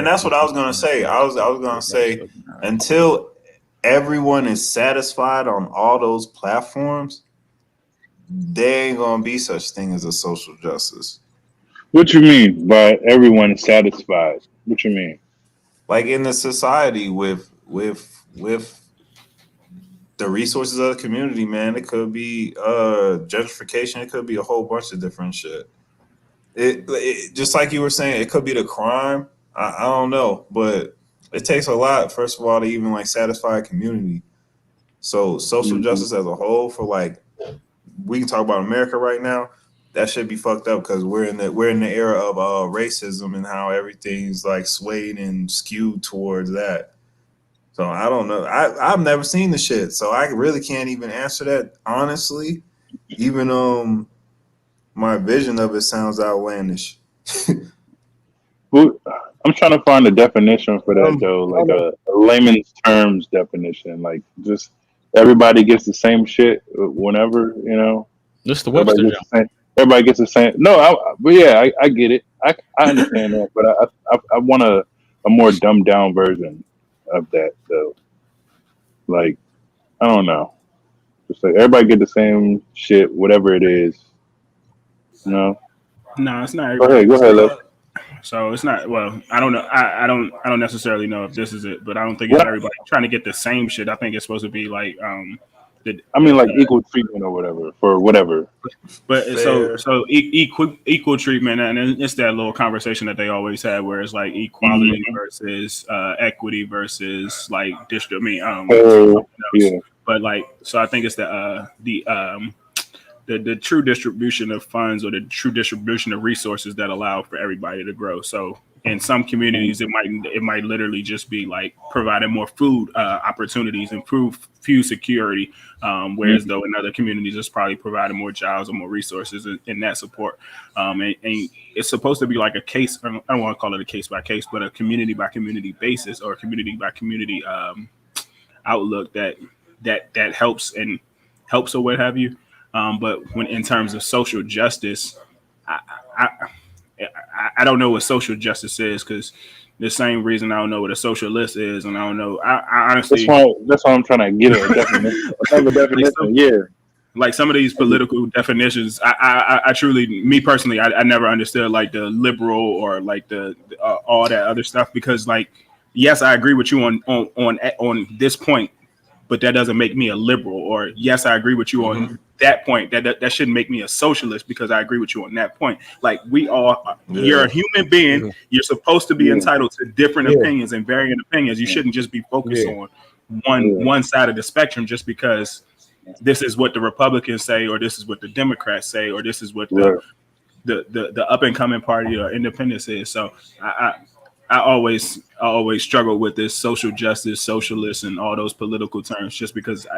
that's what I was gonna say. I was gonna say until everyone is satisfied on all those platforms, there ain't gonna be such thing as a social justice. What you mean by everyone is satisfied? What you mean? Like in the society with the resources of the community, man, it could be gentrification. It could be a whole bunch of different shit. It just like you were saying, it could be the crime. I don't know, but it takes a lot, first of all, to even like satisfy a community. So social justice as a whole, for like, we can talk about America right now. That should be fucked up because we're in the era of racism and how everything's like swayed and skewed towards that. So I don't know. I've never seen the shit, so I really can't even answer that honestly. Even my vision of it sounds outlandish. I'm trying to find a definition for that though, like a layman's terms definition. Like just everybody gets the same shit whenever, you know. Just the Webster. Everybody gets the same. No, but yeah, I get it. I understand that, but I want a more dumbed down version of that though. Like, I don't know. Just like everybody get the same shit, whatever it is. You know? No, it's not. Go ahead, Les. So it's not. Well, I don't know. I don't necessarily know if this is it, but I don't think it's everybody trying to get the same shit. I think it's supposed to be like like equal treatment or whatever for whatever. But so equal treatment, and it's that little conversation that they always have, where it's like equality versus equity versus like district. Yeah. But like, so I think it's the true distribution of funds or the true distribution of resources that allow for everybody to grow. So in some communities, it might literally just be like providing more food opportunities, improve food security. Whereas though in other communities, it's probably providing more jobs or more resources in that support. And it's supposed to be like a case. I don't want to call it a case by case, but a community by community basis or a community by community outlook that helps or what have you. But when in terms of social justice, I don't know what social justice is because the same reason I don't know what a socialist is, and I don't know. I honestly, that's why I'm trying to get a definition. Yeah, like some of these political definitions, I truly, me personally, I never understood like the liberal or like the all that other stuff because like, yes, I agree with you on this point, but that doesn't make me a liberal. Or yes, I agree with you on that point. That shouldn't make me a socialist because I agree with you on that point. Like we all, you're a human being. You're supposed to be entitled to different opinions and varying opinions. You shouldn't just be focused on one side of the spectrum just because this is what the Republicans say, or this is what the Democrats say, or this is what the up and coming party or independence is. So I always struggle with this social justice, socialist, and all those political terms just because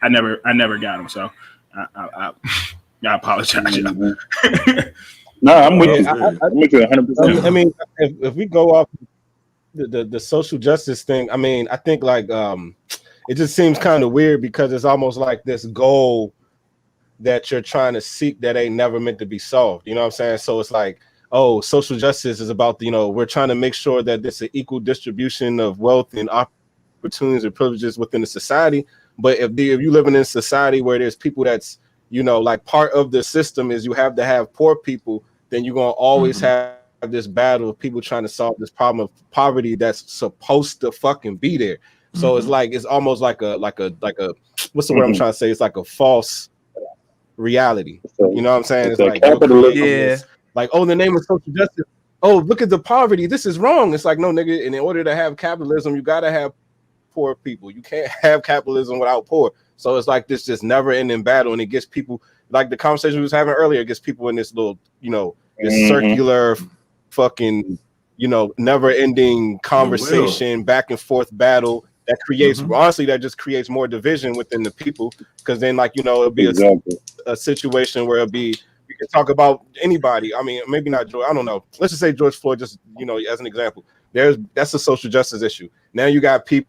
I never got them. So I apologize. No, I'm with you. I'm with you 100%. I mean, if we go off the social justice thing, I mean, I think like it just seems kind of weird because it's almost like this goal that you're trying to seek that ain't never meant to be solved. You know what I'm saying? So it's like, oh, social justice is about, we're trying to make sure that there's an equal distribution of wealth and opportunities and privileges within the society. But if you live in a society where there's people that's, like part of the system is you have to have poor people, then you're going to always have this battle of people trying to solve this problem of poverty that's supposed to fucking be there. So it's like, it's almost like a what's the word I'm trying to say? It's like a false reality. You know what I'm saying? It's like capitalism. Like, oh, in the name of social justice, oh, look at the poverty. This is wrong. It's like, no, nigga, and in order to have capitalism, you got to have poor people. You can't have capitalism without poor. So it's like this just never ending battle. And it gets people, like the conversation we was having earlier, it gets people in this little, this circular fucking, never ending conversation, back and forth battle that creates, honestly, that just creates more division within the people. Because then, like, it'll be a situation where it'll be, we can talk about anybody. I mean, maybe not George. I don't know. Let's just say George Floyd, just as an example. That's a social justice issue. Now you got people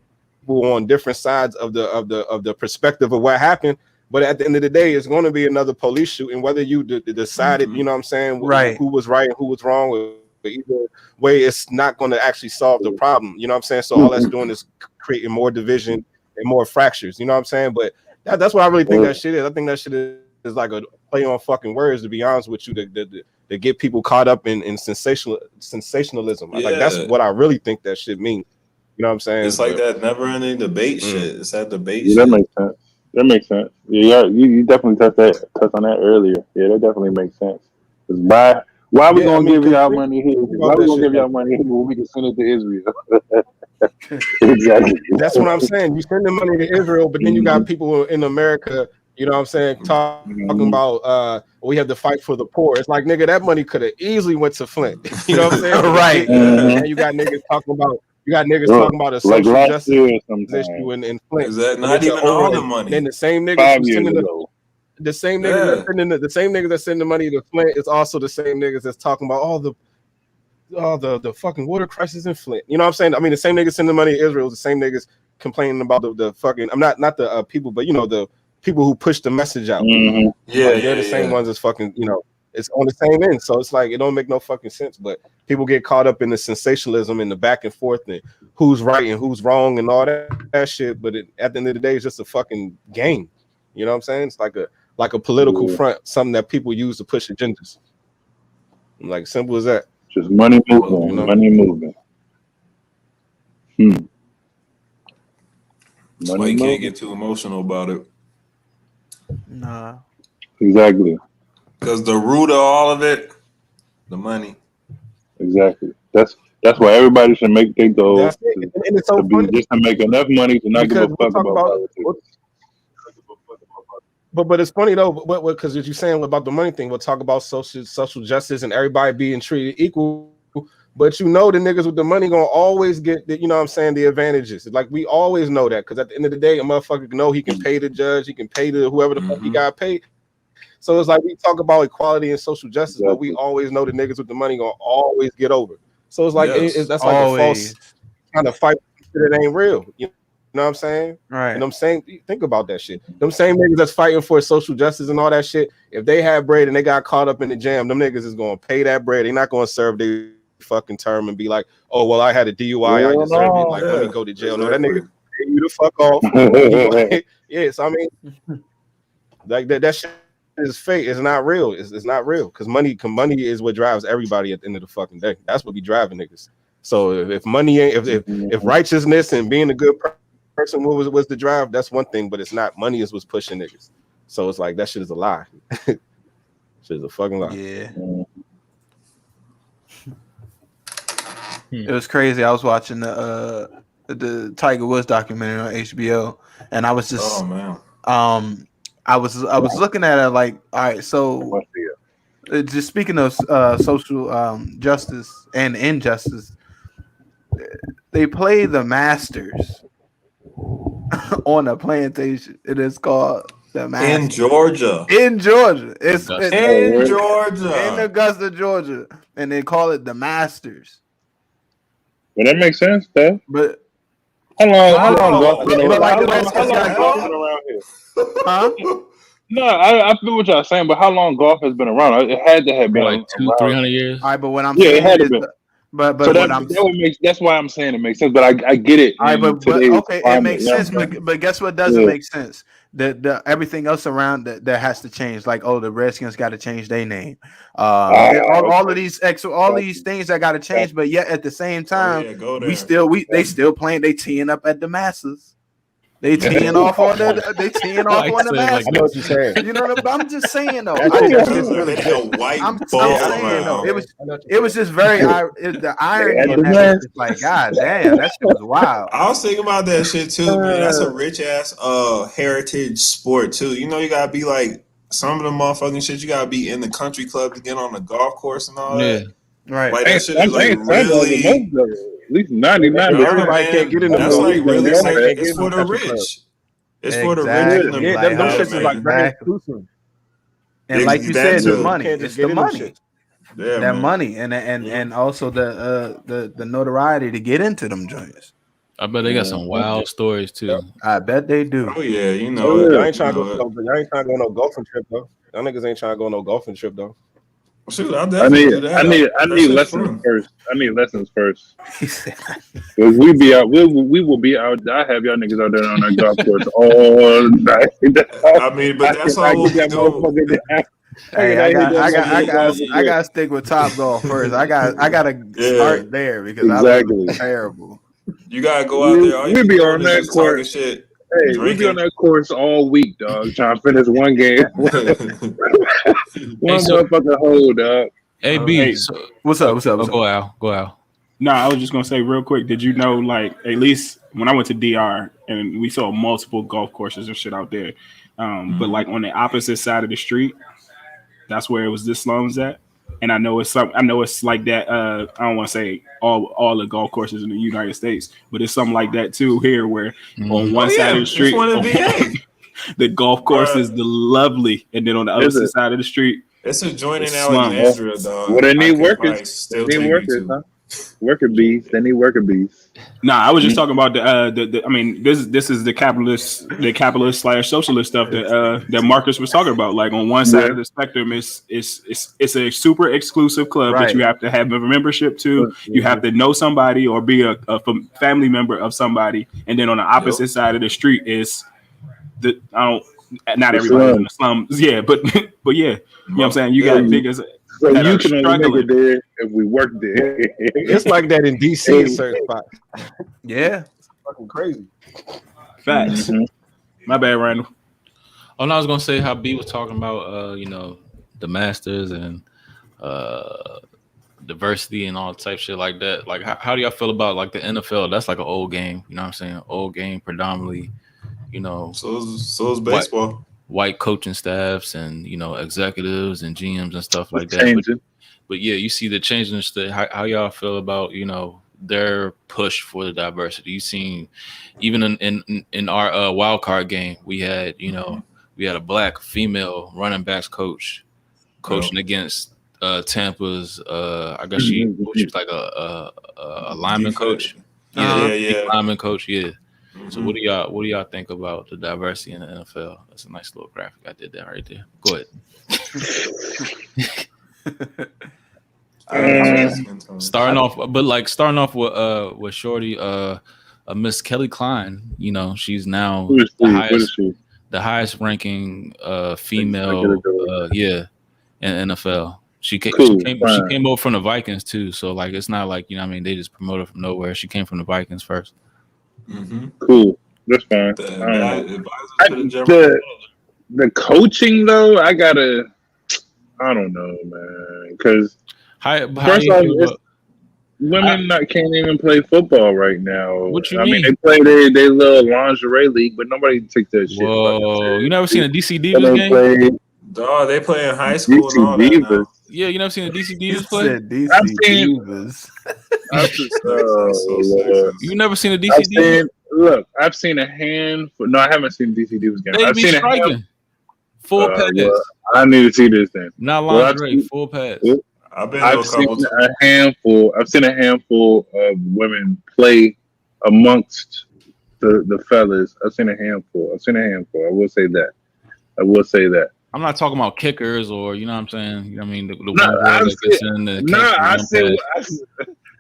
on different sides of the perspective of what happened. But at the end of the day, it's going to be another police shooting. Whether you decided, you know what I'm saying, right, who was right and who was wrong. Either way, it's not going to actually solve the problem. You know what I'm saying? So all that's doing is creating more division and more fractures. You know what I'm saying? But that's what I really think that shit is. I think that shit is like a play on fucking words, to be honest with you, to get people caught up in sensationalism. Yeah. Like that's what I really think that shit means. You know what I'm saying? It's like that never-ending debate shit. It's that debate shit. That makes sense. Yeah, you definitely touched on that earlier. Yeah, that definitely makes sense. Because Why we Yeah, I gonna mean, give y'all 'cause money here? think Why about we that gonna shit, give y'all though. money here when we can send it to Israel? Exactly. That's what I'm saying. You send the money to Israel, but then you got people in America, you know what I'm saying, talking about we have to fight for the poor. It's like, nigga, that money could have easily went to Flint. You know what I'm saying? But it Right. didn't. And you got niggas talking about a Like social last justice year sometime, issue in Flint. Is that And not it's an even all the overlay. money? Then the same niggas 5 who years sending ago. the same niggas Yeah. that sending that send the money to Flint is also the same niggas that's talking about all the fucking water crisis in Flint. You know what I'm saying? I mean, the same niggas sending money to Israel is the same niggas complaining about the fucking. I'm not the people, but you know the people who push the message out. Mhm. Yeah, Like, they're the same ones as fucking. You know, it's on the same end. So it's like it don't make no fucking sense. But people get caught up in the sensationalism and the back and forth and who's right and who's wrong and all that shit. But at the end of the day, it's just a fucking game. You know what I'm saying? It's like a political front, something that people use to push agendas. Like, simple as that. Just money moving, You know? money moving. That's why you can't get too emotional about it. Nah. Exactly. Because the root of all of it, the money. Exactly. That's why everybody should make their goal That's it. And it's so to be funny just to make enough money to not give a because fuck about politics. but it's funny though, because as you're saying about the money thing, we'll talk about social justice and everybody being treated equal. But you know the niggas with the money gonna always get the, you know what I'm saying, the advantages. Like, we always know that, because at the end of the day, a motherfucker know he can pay the judge, he can pay the whoever the fuck he got paid. So it's like, we talk about equality and social justice, but we always know the niggas with the money gonna always get over. So it's like that's like a false kind of fight that ain't real. You know what I'm saying? Right. And I'm saying, think about that shit. Them same niggas that's fighting for social justice and all that shit, if they had bread and they got caught up in the jam, them niggas is gonna pay that bread. They're not gonna serve their fucking term and be like, oh well, I had a DUI, I deserve it. Like, let me go to jail. No, that nigga pay you the fuck off. Yes, I mean, like that shit is fake. It's not real. It's not real, because money is what drives everybody at the end of the fucking day. That's what be driving niggas. So if money ain't, if righteousness and being a good person was the drive, that's one thing, but it's not. Money is what's pushing niggas. So it's like, that shit is a lie. Shit is a fucking lie. Yeah. It was crazy. I was watching the Tiger Woods documentary on HBO, and I was just I was looking at it like, all right, so just speaking of social justice and injustice, they play the Masters on a plantation. It is called the Masters in Georgia. In Georgia, it's in Georgia, in Augusta, Georgia, and they call it the Masters. Well, that makes sense, though. But how long golf been around here? Huh? No, I feel what y'all saying, but how long golf has been around? It had to have been like 200-300 years. All right, but what I'm saying it had is, to be. But so what that's why I'm saying it makes sense. But I get it. All right, but okay, it makes sense. Yeah. But guess what doesn't make sense? The everything else around that has to change. Like, oh, the Redskins got to change their name. All of these things that got to change. But yet at the same time, they still playing. They teeing up at the Masses. They teeing off on the Masters. I know what you're saying. You know what I'm just saying though. It was just very the irony in that. It's like, god damn, that shit was wild. I was thinking about that shit too, man. That's a rich ass heritage sport too. You know, you gotta be like some of the motherfucking shit. You gotta be in the country club to get on the golf course and all that. Right. Like, that shit is like really. At least 99. Everybody can't get in the That's like really. It's for the rich. It's for the rich. And them shits is like very exclusive. And like you said, the money. It's the money. Yeah, that money and also the notoriety to get into them joints. I bet they got some wild stories too. I bet they do. Oh yeah, you know. Y'all ain't trying to go on no golfing trip though. Y'all niggas ain't trying to go on no golfing trip though. Shoot, I need lessons first. I need lessons first. We be out. We will be out. I have y'all niggas out there on that golf course all night. I mean, but that's all we'll do. Hey, I gotta stick with Top Golf first. I gotta start there because I was terrible. You gotta go out there. We be on that course. Shit. Hey, we be on that course all week, dog. Trying to finish one game. One motherfucking hole, dog. Hey, B, so, what's up? Go Al. No, I was just gonna say real quick. Did you know, like, at least when I went to DR and we saw multiple golf courses and shit out there, but like on the opposite side of the street, that's where it was the slums at. And I know it's like that. I don't want to say all the golf courses in the United States, but it's something like that too here, where on one side of the street, the golf course is the lovely, and then on the other side of the street, it's a joint in Alexandria, dog. Well, they need workers. They need workers, huh? Worker bees. They need worker bees. Nah, I was just talking about the I mean, this is the capitalist / socialist stuff that Marcus was talking about. Like on one side of the spectrum, it's a super exclusive club that you have to have a membership to. You have to know somebody or be a family member of somebody. And then on the opposite side of the street is not everybody in the slums. Yeah, but yeah, you know what I'm saying? You got niggas. So you can only make it there if we work there. It's like that in DC in certain spots. Yeah, it's fucking crazy. Facts. My bad, Randall. Oh, no, I was gonna say how B was talking about the Masters and diversity and all type shit like that. Like, how do y'all feel about like the NFL? That's like an old game. You know what I'm saying? Old game, predominantly. So is baseball. White coaching staffs and executives and GMs and stuff like that. But yeah, you see the changing. How y'all feel about their push for the diversity? You seen even in our wild card game, we had a black female running backs coaching against Tampa's. I guess she was like a lineman coach. Yeah, lineman coach. Yeah. So what do y'all think about the diversity in the NFL? That's a nice little graphic. I did that right there. Go ahead. Starting off with Shorty, Miss Kelly Klein. She's now the highest ranking female in NFL. She came over from the Vikings too. So like it's not like they just promoted from nowhere. She came from the Vikings first. Cool, that's fine. The coaching though, I don't know, man. Because first off, women can't even play football right now. What you mean? I mean, they play their little lingerie league, but nobody takes that shit. Whoa, you never seen a DC Divas game? Dog, they play in high school and all that now. Yeah, you never seen a DC Divas play? You never seen a DC Divas? Look, I've seen a handful. No, I haven't seen DC Divas game. I've seen striking. Full pads. Well, I need to see this then. Not lingerie, full pads. I've seen a handful of women play amongst the fellas. I've seen a handful. I will say that. I'm not talking about kickers or the one that gets in the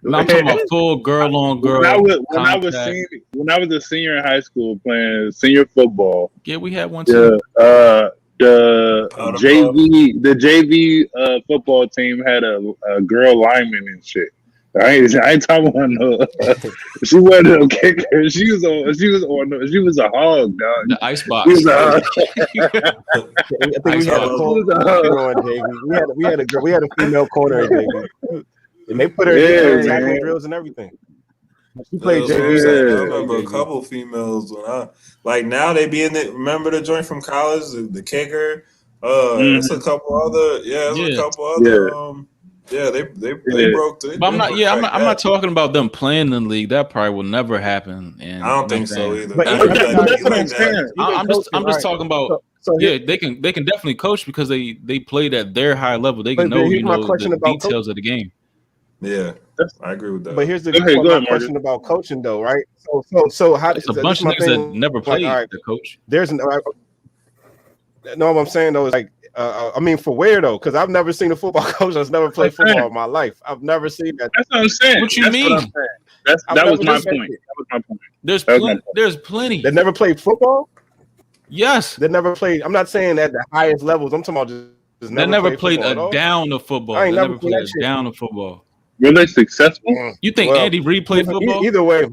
I'm talking about full girl on girl. When I was a senior in high school playing senior football. Yeah, we had one too. The JV football team had a girl lineman and shit. I ain't talking about no. She wasn't a kicker. She was a hog, dog. The ice box. I think we had a female corner, JV. And they put her in tackling drills and everything. She played JV. I remember a couple females when now they be in the. Remember the joint from college, the kicker. It's a couple other. They broke through. But I'm not talking about them playing in the league. That probably will never happen. And I don't think so either. But that's what I'm saying. I'm just talking about. They can definitely coach because they played at their high level. They can know the details of the game. Yeah, I agree with that. But here's the question about coaching, though, right? So how it's a bunch of niggas that never played the coach. No, what I'm saying though is like, for where though? Because I've never seen a football coach that's never played football in my life. I've never seen that. That's what I'm saying. What you mean? That was my point. There's plenty. That never played football. Yes, they never played. I'm not saying at the highest levels. I'm talking about just never played a down of football. They never played a down of football. Were they successful? You think Andy Reid played football? Either way.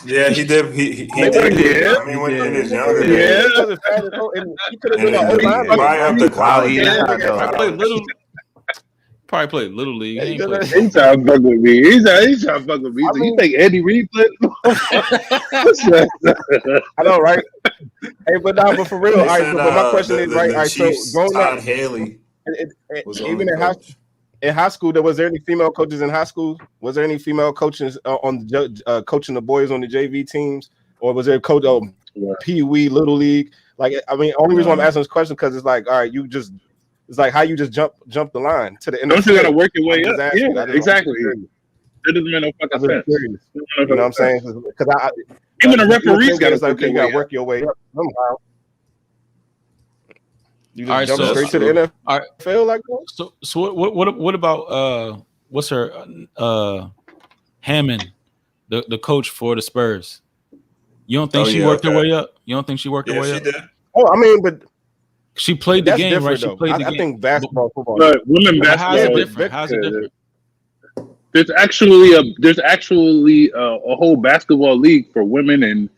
Yeah, he did. He did. I mean, when in his younger days. He could have been an O-line. Right up the college. I played little. Probably played Little League. He He ain't played He's trying to fuck with me. He's trying to fuck with me. I So mean- you think Eddie Reed played? I know, right? Hey, but for real, all right. But my question is, right? All right, so growing Todd up, Haley was even in high school, was there any female coaches in high school? Was there any female coaches coaching the boys on the JV teams, or was there a coach Pee Wee Little League? Like, I mean, only reason I'm asking this question because it's like, all right, it's like how you just jump the line to the end. Don't you gotta work your way up? Asking, Yeah, exactly. That doesn't make no fucking sense. You know what I'm saying? Because even the referees got to like, you got to work your way up somehow. You just All right, jump so- straight to the NFL. All right. Feel like that? So what about what's her Hammond, the coach for the Spurs? You don't think she worked her way up? You don't think she worked her way she up? did. Oh, I mean, but She played the that's game, right? different, She though. played the game. I think basketball, football. But women But how's it basketball, different? How's it different? there's actually a whole basketball league for women and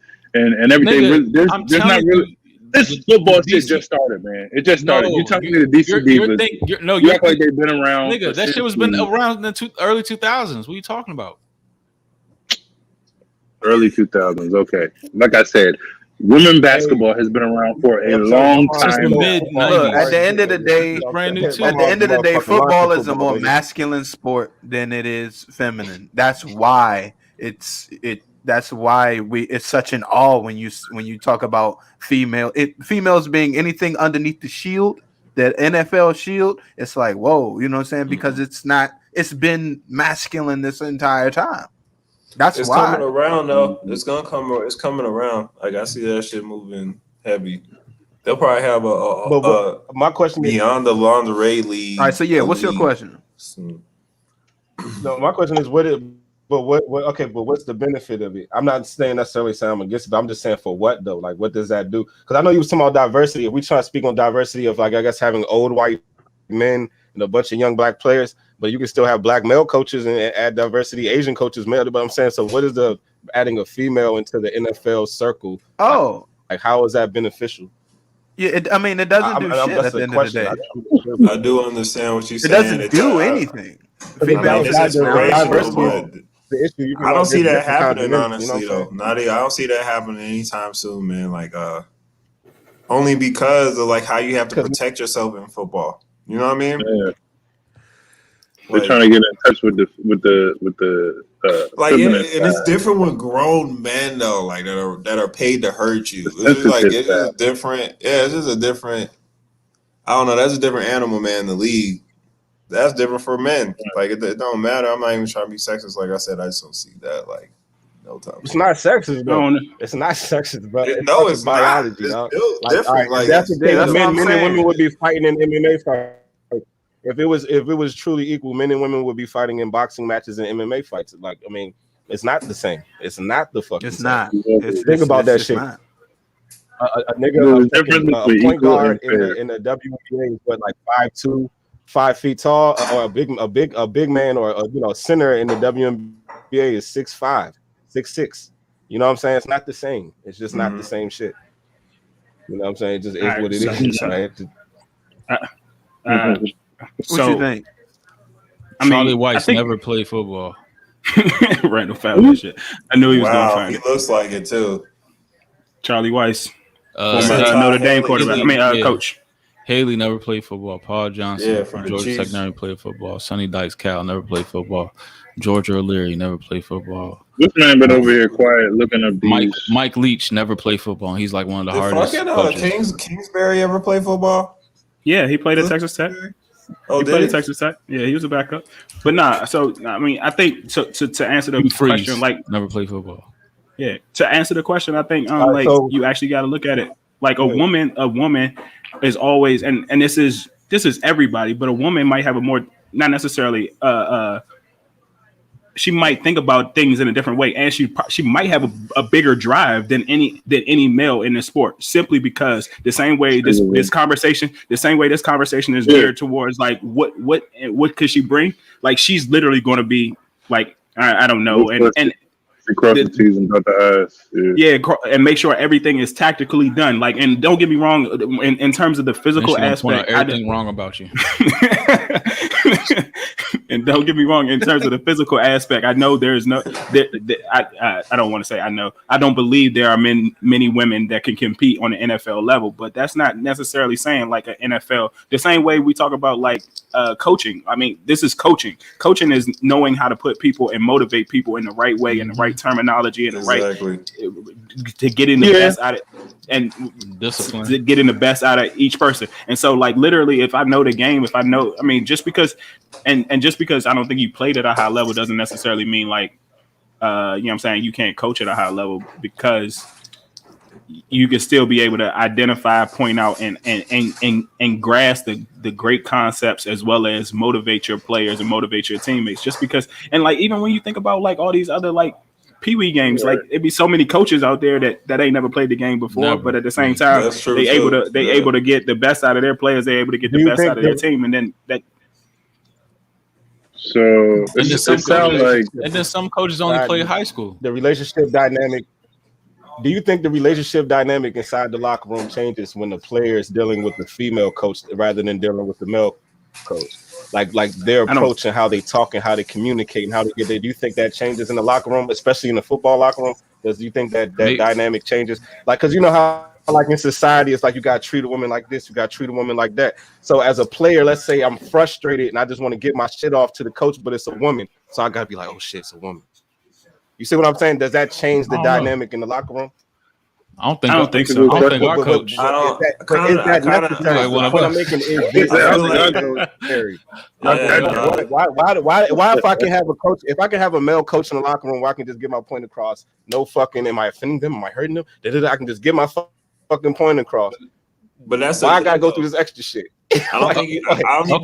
everything. Nigga, I'm There's not telling really. you, This football shit DC just started, man. It just started. No, You telling me the DC Divas? You act like they've been around. Nigga, that shit was been around in the early 2000s. What are you talking about? Early 2000s. Okay, like I said, women basketball has been around for a long Since the time. mid Look, at 90s. the end of the day, Brand new too. at the end of the day, football is a more baby. masculine sport than it is feminine. That's why it's such an awe when you talk about females being anything underneath the shield, that NFL shield. It's like, whoa, you know what I'm saying? Because it's been masculine this entire time. That's It's why. coming around though. It's coming around. Like I see that shit moving heavy. They'll probably have my question is, beyond the lingerie league. All right, so yeah, what's your question? no, my question is, but what's the benefit of it? I'm not necessarily saying I'm against it, but I'm just saying for what though? Like, what does that do? Because I know you was talking about diversity. If we try to speak on diversity of, like, I guess having old white men and a bunch of young black players, but you can still have black male coaches and add diversity, Asian coaches, male. But I'm saying, so what is the adding a female into the NFL circle? Oh, Like how is that beneficial? yeah. It doesn't do shit at the end of the day. I do understand what you're It saying. doesn't do anything. Females it's add inspirational, diversity. but The issue, I don't see that happening, honestly, honestly, though. I don't see that happening anytime soon, man. Like, only because of like how you have to protect yourself in football. You know what I mean? Yeah. They're trying to get in touch with the like, and feminist it's side. different with grown men though, like that are paid to hurt you. It's just like it's just different. Yeah, it's just a different. I don't know. That's a different animal, man. The league. That's different for men. Like it don't matter. I'm not even trying to be sexist. Like I said, I just don't see that. Like no time. It's not sexist, bro. No. It's not sexist, bro. No, it's biology, not. dog. It's Like, different. all right, Like that's the thing. that's what I'm Men and saying. women would be fighting in MMA fights. If it was truly equal, men and women would be fighting in boxing matches and MMA fights. Like, I mean, it's not the same. It's not the fucking. It's same. not. Think about that shit. Not. A nigga, a point guard fair. in the WNBA is what, like 5'2", 5 feet tall, or a big man, or a center in the WNBA is 6'5", 6'6". You know what I'm saying? It's not the same. It's just not the same shit. You know what I'm saying? It just is what it is. Right? What you think? Charlie Weiss never played football. Randall foul shit. I knew he was going to wow, find he it. looks like it too. Charlie Weiss, Uh, former Todd Notre Dame Haley. quarterback. Coach. Haley never played football. Paul Johnson Yeah, from from the Georgia Tech Chiefs. never played football. Sonny Dykes Cal never played football. Georgia O'Leary never played football. This man been over here quiet looking up these. Mike Leach never played football. He's like one of the Did hardest fucking coaches. Kingsbury ever play football? Yeah, he played at Texas Tech. Oh, He did played he? at Texas Tech. Yeah, he was a backup. But nah, so I mean, I think to answer the Hugh Freeze question, like, never played football. yeah, to answer the question, I think right, so- you actually got to look at it like a woman is always, and this is everybody, but a woman might have a more, not necessarily she might think about things in a different way, and she might have a bigger drive than any male in the sport, simply because the same way this conversation is geared towards like what could she bring? Like she's literally going to be like, I don't know, and Cross the T's and dot the I's. And make sure everything is tactically done. Like, and don't get me wrong, in terms of the physical aspect, everything wrong about you. And don't get me wrong, in terms of the physical aspect, I know there's no. I don't want to say I know. I don't believe there are many women that can compete on the NFL level, but that's not necessarily saying like an NFL. The same way we talk about like coaching. I mean, this is coaching. Coaching is knowing how to put people and motivate people in the right way, in the right terminology, and the right to get in the best out of and discipline, to get in the best out of each person. And so, like, literally, if I know the game, if I know, I mean, just because and just because I don't think you played at a high level doesn't necessarily mean like you know what I'm saying, you can't coach at a high level, because you can still be able to identify, point out, and grasp the great concepts, as well as motivate your players and motivate your teammates. Just because, and like, even when you think about like all these other like peewee games, like it'd be so many coaches out there that ain't never played the game before, but at the same time, they able to get the best out of their players. They're able to get the best out of their team, and then that. So it sounds like, and then some coaches only play high school. The relationship dynamic. Do you think the relationship dynamic inside the locker room changes when the player is dealing with the female coach rather than dealing with the male coach? Like their approach and how they talk and how they communicate and how they get there. Do you think that changes in the locker room, especially in the football locker room? Do you think that dynamic changes? Like, because you know how like in society, it's like you got to treat a woman like this, you got to treat a woman like that. So as a player, let's say I'm frustrated and I just want to get my shit off to the coach, but it's a woman. So I got to be like, oh shit, it's a woman. You see what I'm saying? Does that change the dynamic in the locker room? I don't think so. I don't think our coach. What I'm making is why if I can have a coach, if I can have a male coach in the locker room where I can just get my point across, no fucking, am I offending them? Am I hurting them? I can just get my fucking point across. But that's why I gotta go through this extra shit. I don't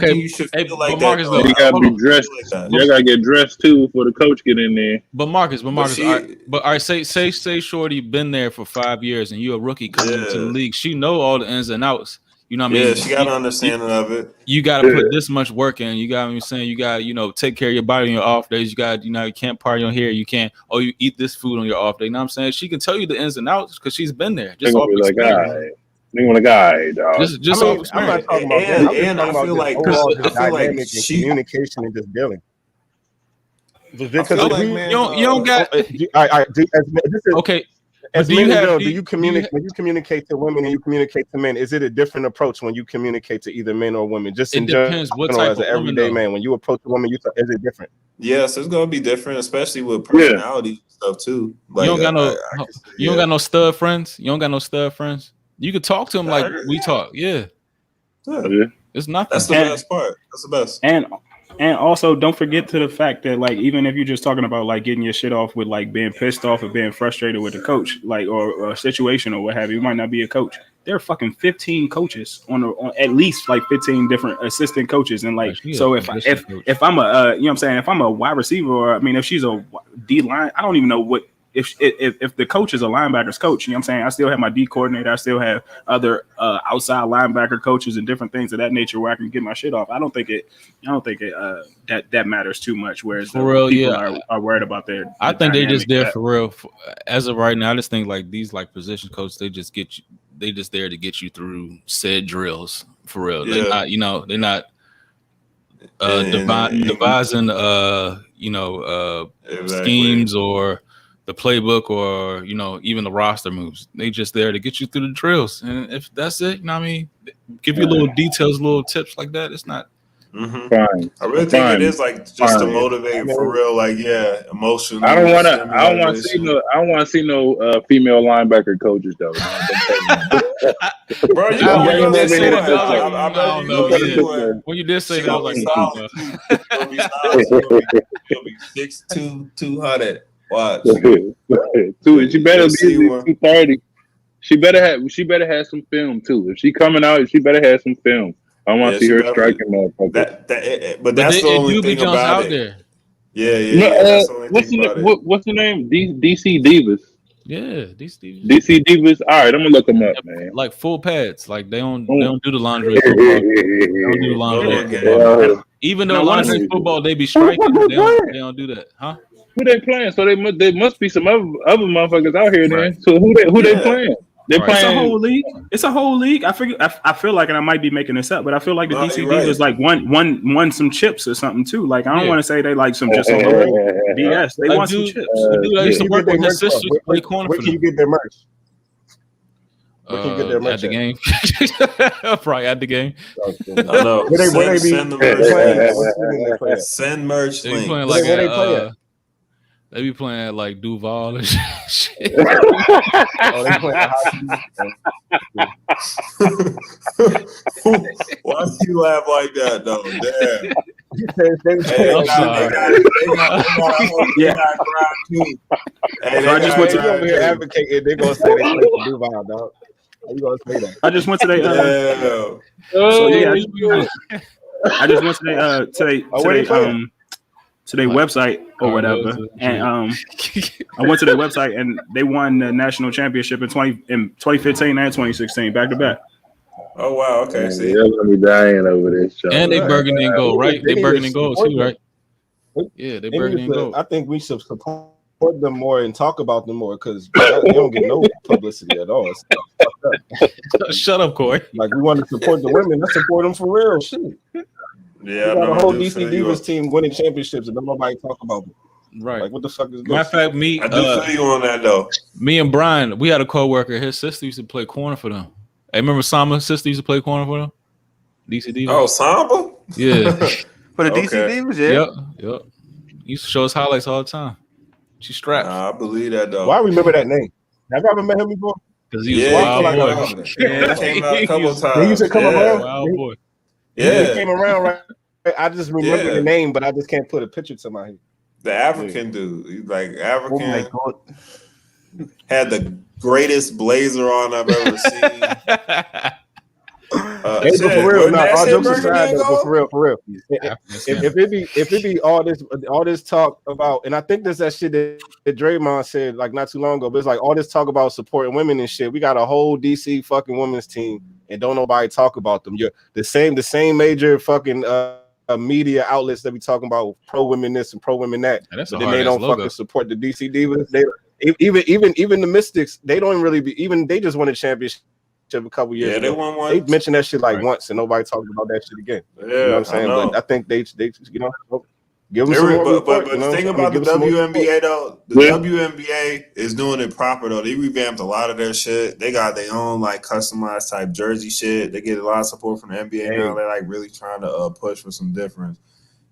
think you should feel like that. Marcus, though, you gotta be dressed. You gotta get dressed too before the coach get in there. But Marcus, all right, say Shorty been there for 5 years and you're a rookie coming into the league. She know all the ins and outs. You know what I mean? Yeah, she got an understanding of it. You got to put this much work in. You got what I'm saying? You got to, take care of your body on your off days. You got, you can't party on here. You can't, you eat this food on your off day. You know what I'm saying? She can tell you the ins and outs because she's been there. Just off experience. You want a guy, dog. Just off experience. I'm not talking about and I feel like communication and just dealing. Because you don't got. Okay. As men, do you communicate when you communicate to women and you communicate to men? Is it a different approach when you communicate to either men or women? Just in depends what type as an everyday man, when you approach a woman, is it different? Yes, it's gonna be different, especially with personality stuff too. Like, you don't got no stud friends. You don't got no stud friends. You could talk to them like we talk. Yeah. It's nothing. That's the best part. That's the best. And also, don't forget to the fact that, like, even if you're just talking about like getting your shit off with like being pissed off or being frustrated with the coach, like, or a situation or what have you, might not be a coach. There are fucking 15 coaches on at least like 15 different assistant coaches, and like, so if I'm a you know what I'm saying, if I'm a wide receiver, or I mean, if she's a D line, I don't even know what. If the coach is a linebacker's coach, you know what I'm saying? I still have my D coordinator. I still have other outside linebacker coaches and different things of that nature where I can get my shit off. I don't think that matters too much. Whereas for real, people are worried about their I think they just there for real. As of right now, I just think like these like position coaches, they just get you. They just there to get you through said drills for real. Yeah. They're not devising schemes or the playbook or even the roster moves. They just there to get you through the drills, and if that's it, you know what I mean, give you little details, little tips like that. It's not fine. I really think it is like just to motivate for real, like emotional. I don't want to see no female linebacker coaches though. Bro, you did say that. I don't know. When you did say that, I was like, you'll be 6'2", 200. Watch. She better be 230. She better have some film too. If she coming out, she better have some film. I want to see her striking motherfucker. But that's the only thing about it. There. Yeah. What's the name? DC Divas. Yeah, these DC Divas. All right, I'm gonna look them up, man. like full pads. Like they don't do the laundry in football. They don't do the laundry in football. Even though laundry in football they be striking, they don't do that, huh? Who they playing? So they must be some other motherfuckers out here then. So who they playing? They're Right. It's a playing. whole league. It's a whole league. I feel like, and I might be making this up, but I feel like the DC Divas like won some chips or something too. Like I don't want to say they like some just some BS. They won some chips. I used to work with his sisters. Where can you get their merch? Where can you get their merch at the game? Probably at the game. I know. Send the merch. Send merch. They be playing Where they play at? They be playing at like Duval and shit. Oh, they play Why do you laugh like that, though? Damn. I just went to over here advocating. They're gonna say they play for Duval, dog. How you gonna say that? I just went to their. I just went to their website or whatever, and I went to their website and they won the national championship in 2015 and 2016 back to back. Oh wow, okay. See, they're gonna be dying over this show. And they burgundy and gold, right? They burgundy and gold too, right? Yeah, they burgundy and gold. I think we should support them more and talk about them more because they don't get no publicity at all. Shut up, Corey. Like we want to support the women, let's support them for real. Shit. Yeah, we got a whole DC Divas team winning championships and nobody talk about it. Right. Like what the fuck is this? Matter of fact, I do feel you on that though. Me and Brian, we had a coworker. His sister used to play corner for them. Hey, remember Sama's sister used to play corner for them? DC Divas. Oh, Samba? Yeah. For the DC Divas, yeah. Yep. Used to show us highlights all the time. She strapped. I believe that though. Why I remember that name? Have you ever met him before? Because he was a wild boy. Yeah, came out a couple times. He used to come around. Wild boy. Yeah, he came around, right? I just remember the name, but I just can't put a picture to my head. The African dude, he's like African, had the greatest blazer on I've ever seen. For real, no, all jokes aside, but for real. If it be all this talk about, and I think there's that shit that Draymond said like not too long ago, but it's like all this talk about supporting women and shit. We got a whole DC fucking women's team, and don't nobody talk about them. You're the same major fucking media outlets that be talking about pro women this and pro women that, but then they don't fucking support the DC Divas. They even the Mystics, they don't really be even. They just won a championship a couple years ago. They won one. They mentioned that shit like once, and nobody talking about that shit again. Yeah, you know what I'm saying? But I think they give them some more but the thing about the WNBA though, the WNBA is doing it proper though. They revamped a lot of their shit. They got their own like customized type jersey shit. They get a lot of support from the NBA now. They're like really trying to push for some difference.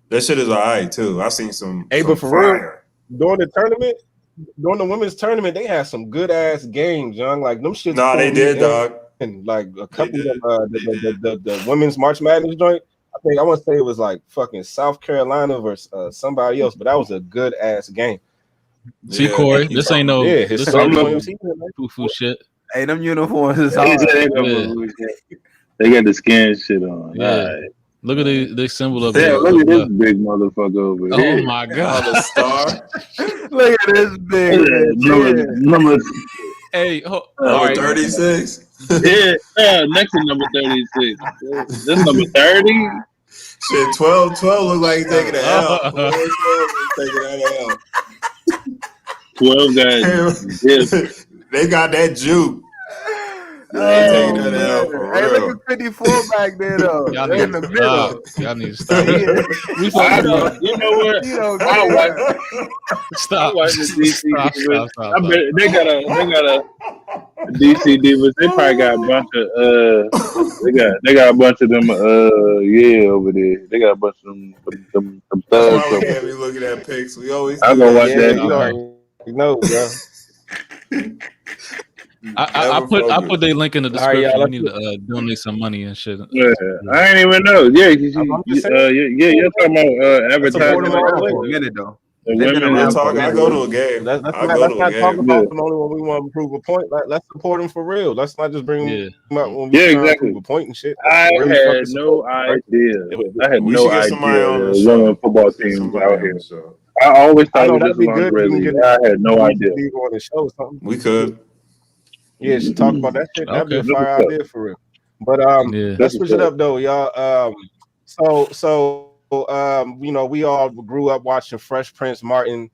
That shit is alright too. I've seen some. But for real, during the women's tournament, they had some good ass games, young. Like them shit. Nah, they did, dog. And like a couple of the women's March Madness joint. I want to say it was like fucking South Carolina versus somebody else, but that was a good ass game. See, Corey, this ain't no this ain't no foo shit. Hey, them uniforms is hard. They got the skin shit on. Yeah. Right. Look at the symbol of look at this big motherfucker over here. Oh my god, the star. Look at this big number. Hey, all right, 36. Next to number 36. This number 30. Shit, 12 look like he's taking an L. 12 taking an L. 12 guys. They got that juke. Hey, look at 54 back there though. Y'all in the middle. Y'all need to stop. You know what? Stop. I bet they got a DC Divas. They probably got a bunch of they got a bunch of them over there. They got a bunch of them thugs. We can't be looking at pics. We always I'm gonna watch that. You know, bro. I put their link in the description. We need to donate some money and shit. Yeah, I ain't even know. Yeah, you're talking about advertising. For a minute though. I go to a game. Let's not talk about them only when we want to prove a point. Let's support them for real. Let's not just bring them out when we exactly prove a point and shit. I had no idea. I had no idea. Women football teams out here. So I always I thought know it was that'd just be on good. You can Grizzly. get I had no idea. on the show or something. We could. Yeah, she talk about that shit. That'd be a Okay. fire idea for real. But Yeah. let's switch it up though, y'all. You know, we all grew up watching Fresh Prince, Martin,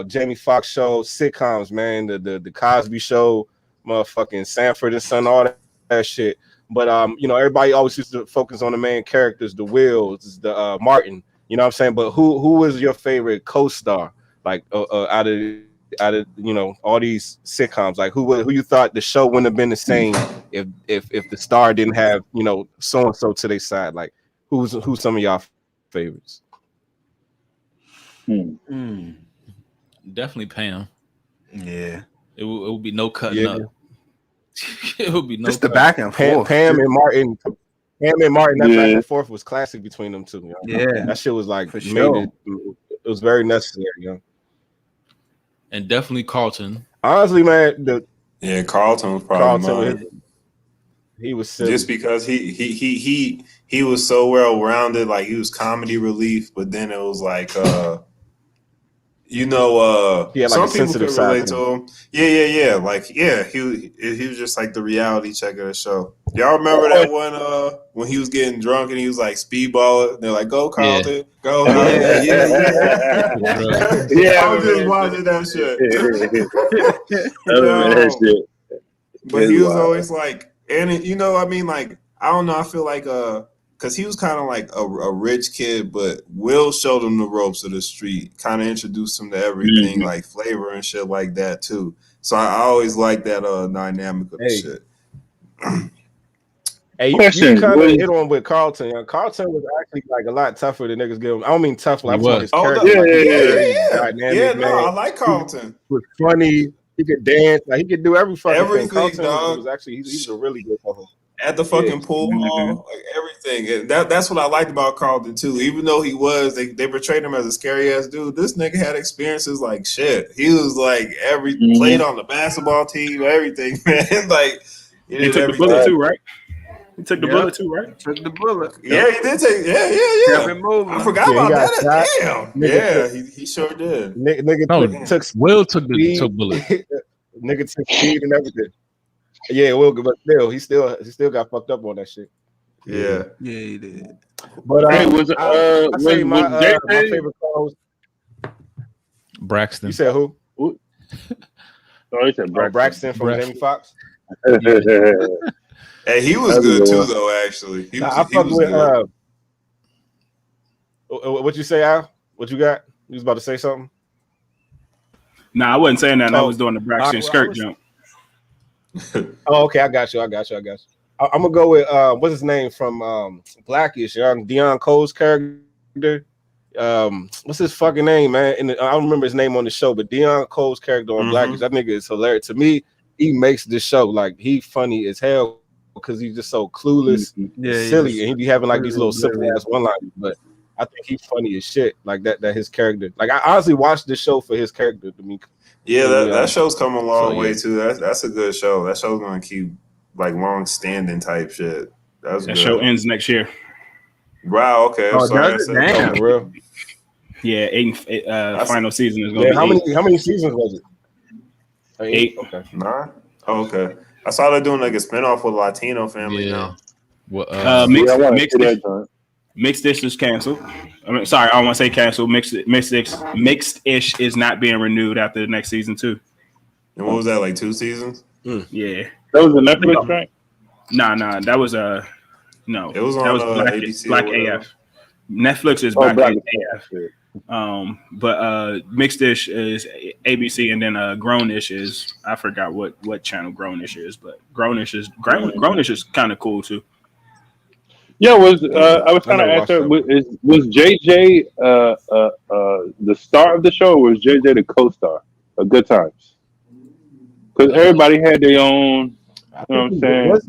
Jamie Foxx show, sitcoms, man, the Cosby Show, motherfucking Sanford and Son, all that shit. But you know, everybody always used to focus on the main characters, the Wills, the Martin. You know what I'm saying? But who was your favorite co-star? Like out of you know all these sitcoms, like who you thought the show wouldn't have been the same if the star didn't have, you know, so and so to their side? Like who's some of y'all favorites? Definitely Pam. Yeah. It will be no cutting up. It would be no Just the back and forth. Pam and Martin. That back and forth was classic between them two. You know? Yeah, that shit was like for sure. It was very necessary, you know. And definitely Carlton. Honestly, man, Carlton was probably mine. He was silly. Just because he was so well rounded, like he was comedy relief, but then it was like you know, like some a people sensitive could side relate to to him. Yeah. Like, yeah, he was just like the reality check of the show. Y'all remember that one when he was getting drunk and he was like speedballing? They're like, "Go Carlton, go!" Yeah. I was just watching that shit. But he was always like, and you know, I mean, like, I don't know. I feel like because he was kind of like a rich kid, but Will showed him the ropes of the street, kind of introduced him to everything, like flavor and shit like that too. So I always like that dynamic of the shit. Hey, you kind of hit on with Carlton. You know, Carlton was actually like a lot tougher than niggas give him. I don't mean tough, like his character. I like Carlton. He was funny. He could dance. Like he could do everything. Carlton was actually he's a really good performer. At the fucking pool hall, like everything. And that's what I liked about Carlton too. Even though he was, they portrayed him as a scary ass dude. This nigga had experiences like shit. He was like played on the basketball team, everything, man. Like he took the bullet too, right? He took the bullet too, right? Took the bullet. Yeah, he did take. Yeah. I forgot about that. Damn. He sure did. Nigga took Will took the bullet. Nigga took speed and everything. Yeah, Will, but still, he still got fucked up on that shit. Yeah, he did. But was my favorite co-host Braxton. You said who? Oh, he said Braxton from Jamie Foxx. Hey, he was good too, though. Actually, I fuck with. What you say, Al? What you got? You was about to say something? Nah, I wasn't saying that. I was doing the Braxton skirt jump. Oh, okay. I got you. I'm gonna go with what's his name from Blackish, Deion Cole's character. What's his fucking name, man? And I don't remember his name on the show, but Deion Cole's character on Blackish, that nigga is hilarious. To me, he makes this show like he funny as hell because he's just so clueless, silly, and he be having like these little simple ass one-liners. But I think he's funny as shit. Like that his character. Like I honestly watched this show for his character to me. Yeah, that show's come a long way too. That's a good show. That show's gonna keep like long standing type shit. That show ends next year. Wow. Okay. Damn. Real. Yeah, final season is gonna be. How many seasons was it? 8. Okay. 9. Oh, okay. I saw they're doing like a spinoff with Latino family now. Well, Mixed Ish is canceled. I mean, sorry, I don't want to say canceled. Mixed Ish is not being renewed after the next season 2. And what was that, like 2 seasons? Yeah. That was a Netflix, right? Nah. That was no. It was on ABC Black AF. Netflix is Black AF. But Mixed Ish is ABC, and then Grownish is, I forgot what channel Grownish is, but Grownish is kind of cool too. Yeah, I was trying to ask her, was JJ the star of the show, or was JJ the co-star of Good Times? Because everybody had their own, you know what I'm saying?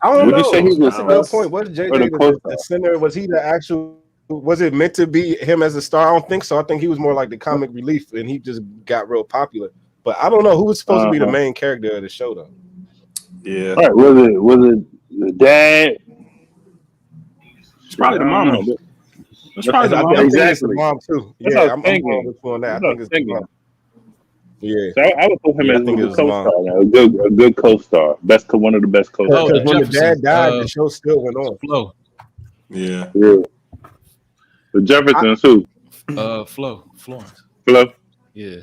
I don't know. You say he was a good point. Was JJ the center? Was he the actual? Was it meant to be him as a star? I don't think so. I think he was more like the comic relief, and he just got real popular. But I don't know who was supposed to be the main character of the show, though. Yeah. All right. Was it the dad? It's probably the mama. It's probably the I mom. think it's the Exactly. mom too. That's Yeah, what I was I'm thinking. going with you on that. I That's what think I it's was the thinking. mom. Yeah. So I would put him Yeah, I as think a it was mom. co-star, man. A good co-star. One of the best Oh, co-stars. the Because when the dad Jeffersons. died, the show still went on. Flo. Yeah. Yeah. The Jeffersons too. Florence. Flo. Yeah.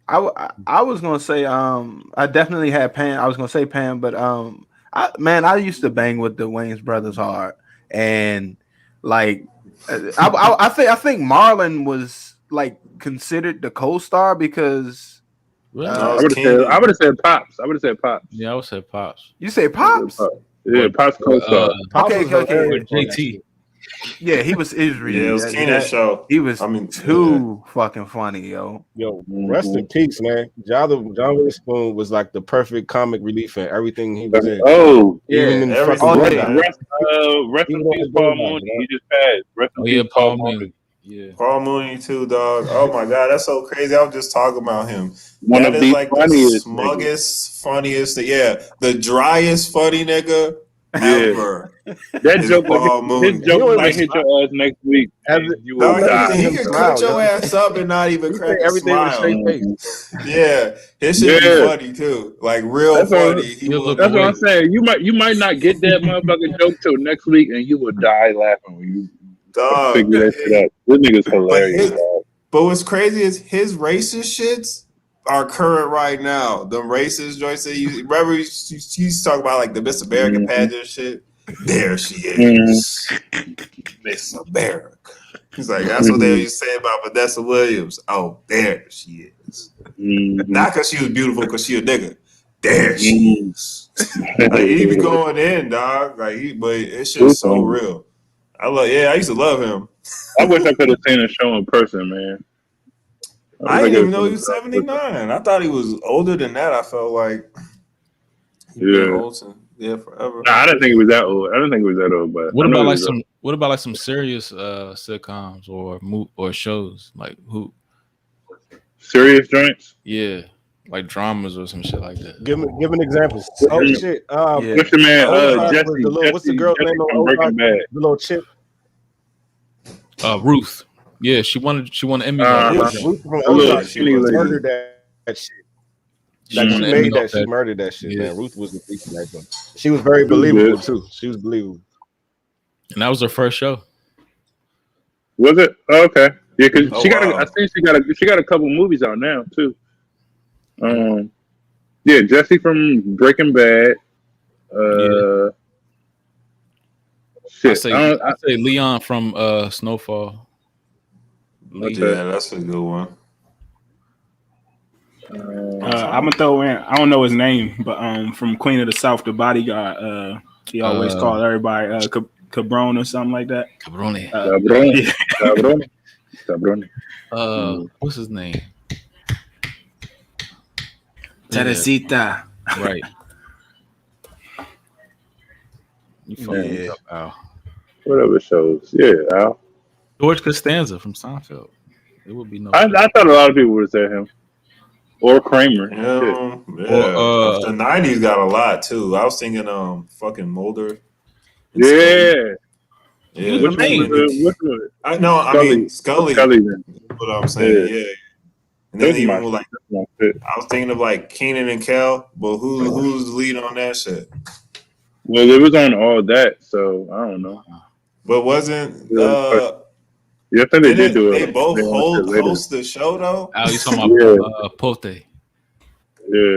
I was gonna say I definitely had Pam. I was gonna say Pam, but I used to bang with the Wayans brothers hard, and like I think Marlon was like considered the co-star because Really? No, I it's would have said Pops. Yeah, I would say Pops. you say Pops. Yeah, Pops co-star. Pops Okay, was okay. hilarious on that JT. shit. Yeah, he was Israel. Yeah, it was Keenan's show. He was I mean, too fucking funny, yo. Yo, rest in peace, man. John Witherspoon was like the perfect comic relief in everything he was in. Oh, Even in everything. fucking Oh, yeah. Goodbye. rest in Even peace, on Paul Goodbye, Mooney. man. He just passed. Rest in Oh yeah, peace, Paul Mooney. Yeah. Paul Mooney too, dog. Oh my god, that's so crazy. I was just talking about him. One That of is the like the funniest smuggest, funniest. Yeah, the driest funny nigga ever. That is joke, Paul Mooney. his joke You might hit your ass next week. As and it- you will Dog, die. he can Smile, cut your yeah. ass up and not even He crack say a everything with a smile. straight face. Yeah, his shit be Yeah. funny too. Like real That's what- funny. He He'll will look That's what I'm away. saying. You might not get that motherfucking joke till next week, and you will die laughing when you dog. figure that shit out. This nigga's hilarious. his- dog. But what's crazy is his racist shits are current right now. The racist joints that you remember, you used to talk about like the Miss America Mhm. pageant shit. There she is, Miss America. He's like, that's what they used to say about Vanessa Williams. Oh, there she is. Mhm. Not because she was beautiful, because she a nigga. There she is. Like he be going in, dog. Like but it's just so real. I used to love him. I wish I could have seen a show in person, man. I didn't even know he was 79. I thought he was older than that. I felt like he'd been old since forever. Nah, I didn't think he was that old. But What I know about he like was some? What about like some serious sitcoms or shows? Like who? serious joints? Yeah, like dramas or some shit like that. Give an example. Oh shit. Yeah. What's your man? Ozark Jesse. was the little- what's the girl's Jesse name on from Breaking Ozark? Bad. The little chick. Ruth. Yeah, she won Emmy. Ruth from Look, Ozark. she She was murdered that shit. Like won she an Emmy made that. off She that. murdered that shit, Yeah. man. Ruth was the piece of that joint. She was very believable too. She was believable. And that was her first show. Was it? Oh, okay. Yeah, because Oh, she got. wow. I think she got a couple movies out now too. Yeah, Jesse from Breaking Bad. I Shit. say Leon from Snowfall. Lee. Okay. Yeah, that's a good one. I'm gonna throw in. I don't know his name, but from Queen of the South, the bodyguard. He always called everybody Cabron or something like that. Cabrone. Cabrón. What's his name? Teresita. Right. You fucking Yeah. up, Al. Whatever shows. Yeah, Al. George Costanza from Seinfeld. It would be no. I thought a lot of people would say him. Or Kramer. Shit. Yeah. Or, The 90s got a lot too. I was thinking fucking Mulder. and Yeah. Yeah. Which one Which one? I mean Scully. Scully, man. That's what I'm saying. Yeah. Yeah. And then Those are even my with, like shit. That's my shit. I was thinking of like Keenan and Kel, but who's the lead on that shit? Well, it was on all that, so I don't know. But wasn't Yeah, I think they did do it. they both They host the show though? Al, you talking about Pote? Yeah.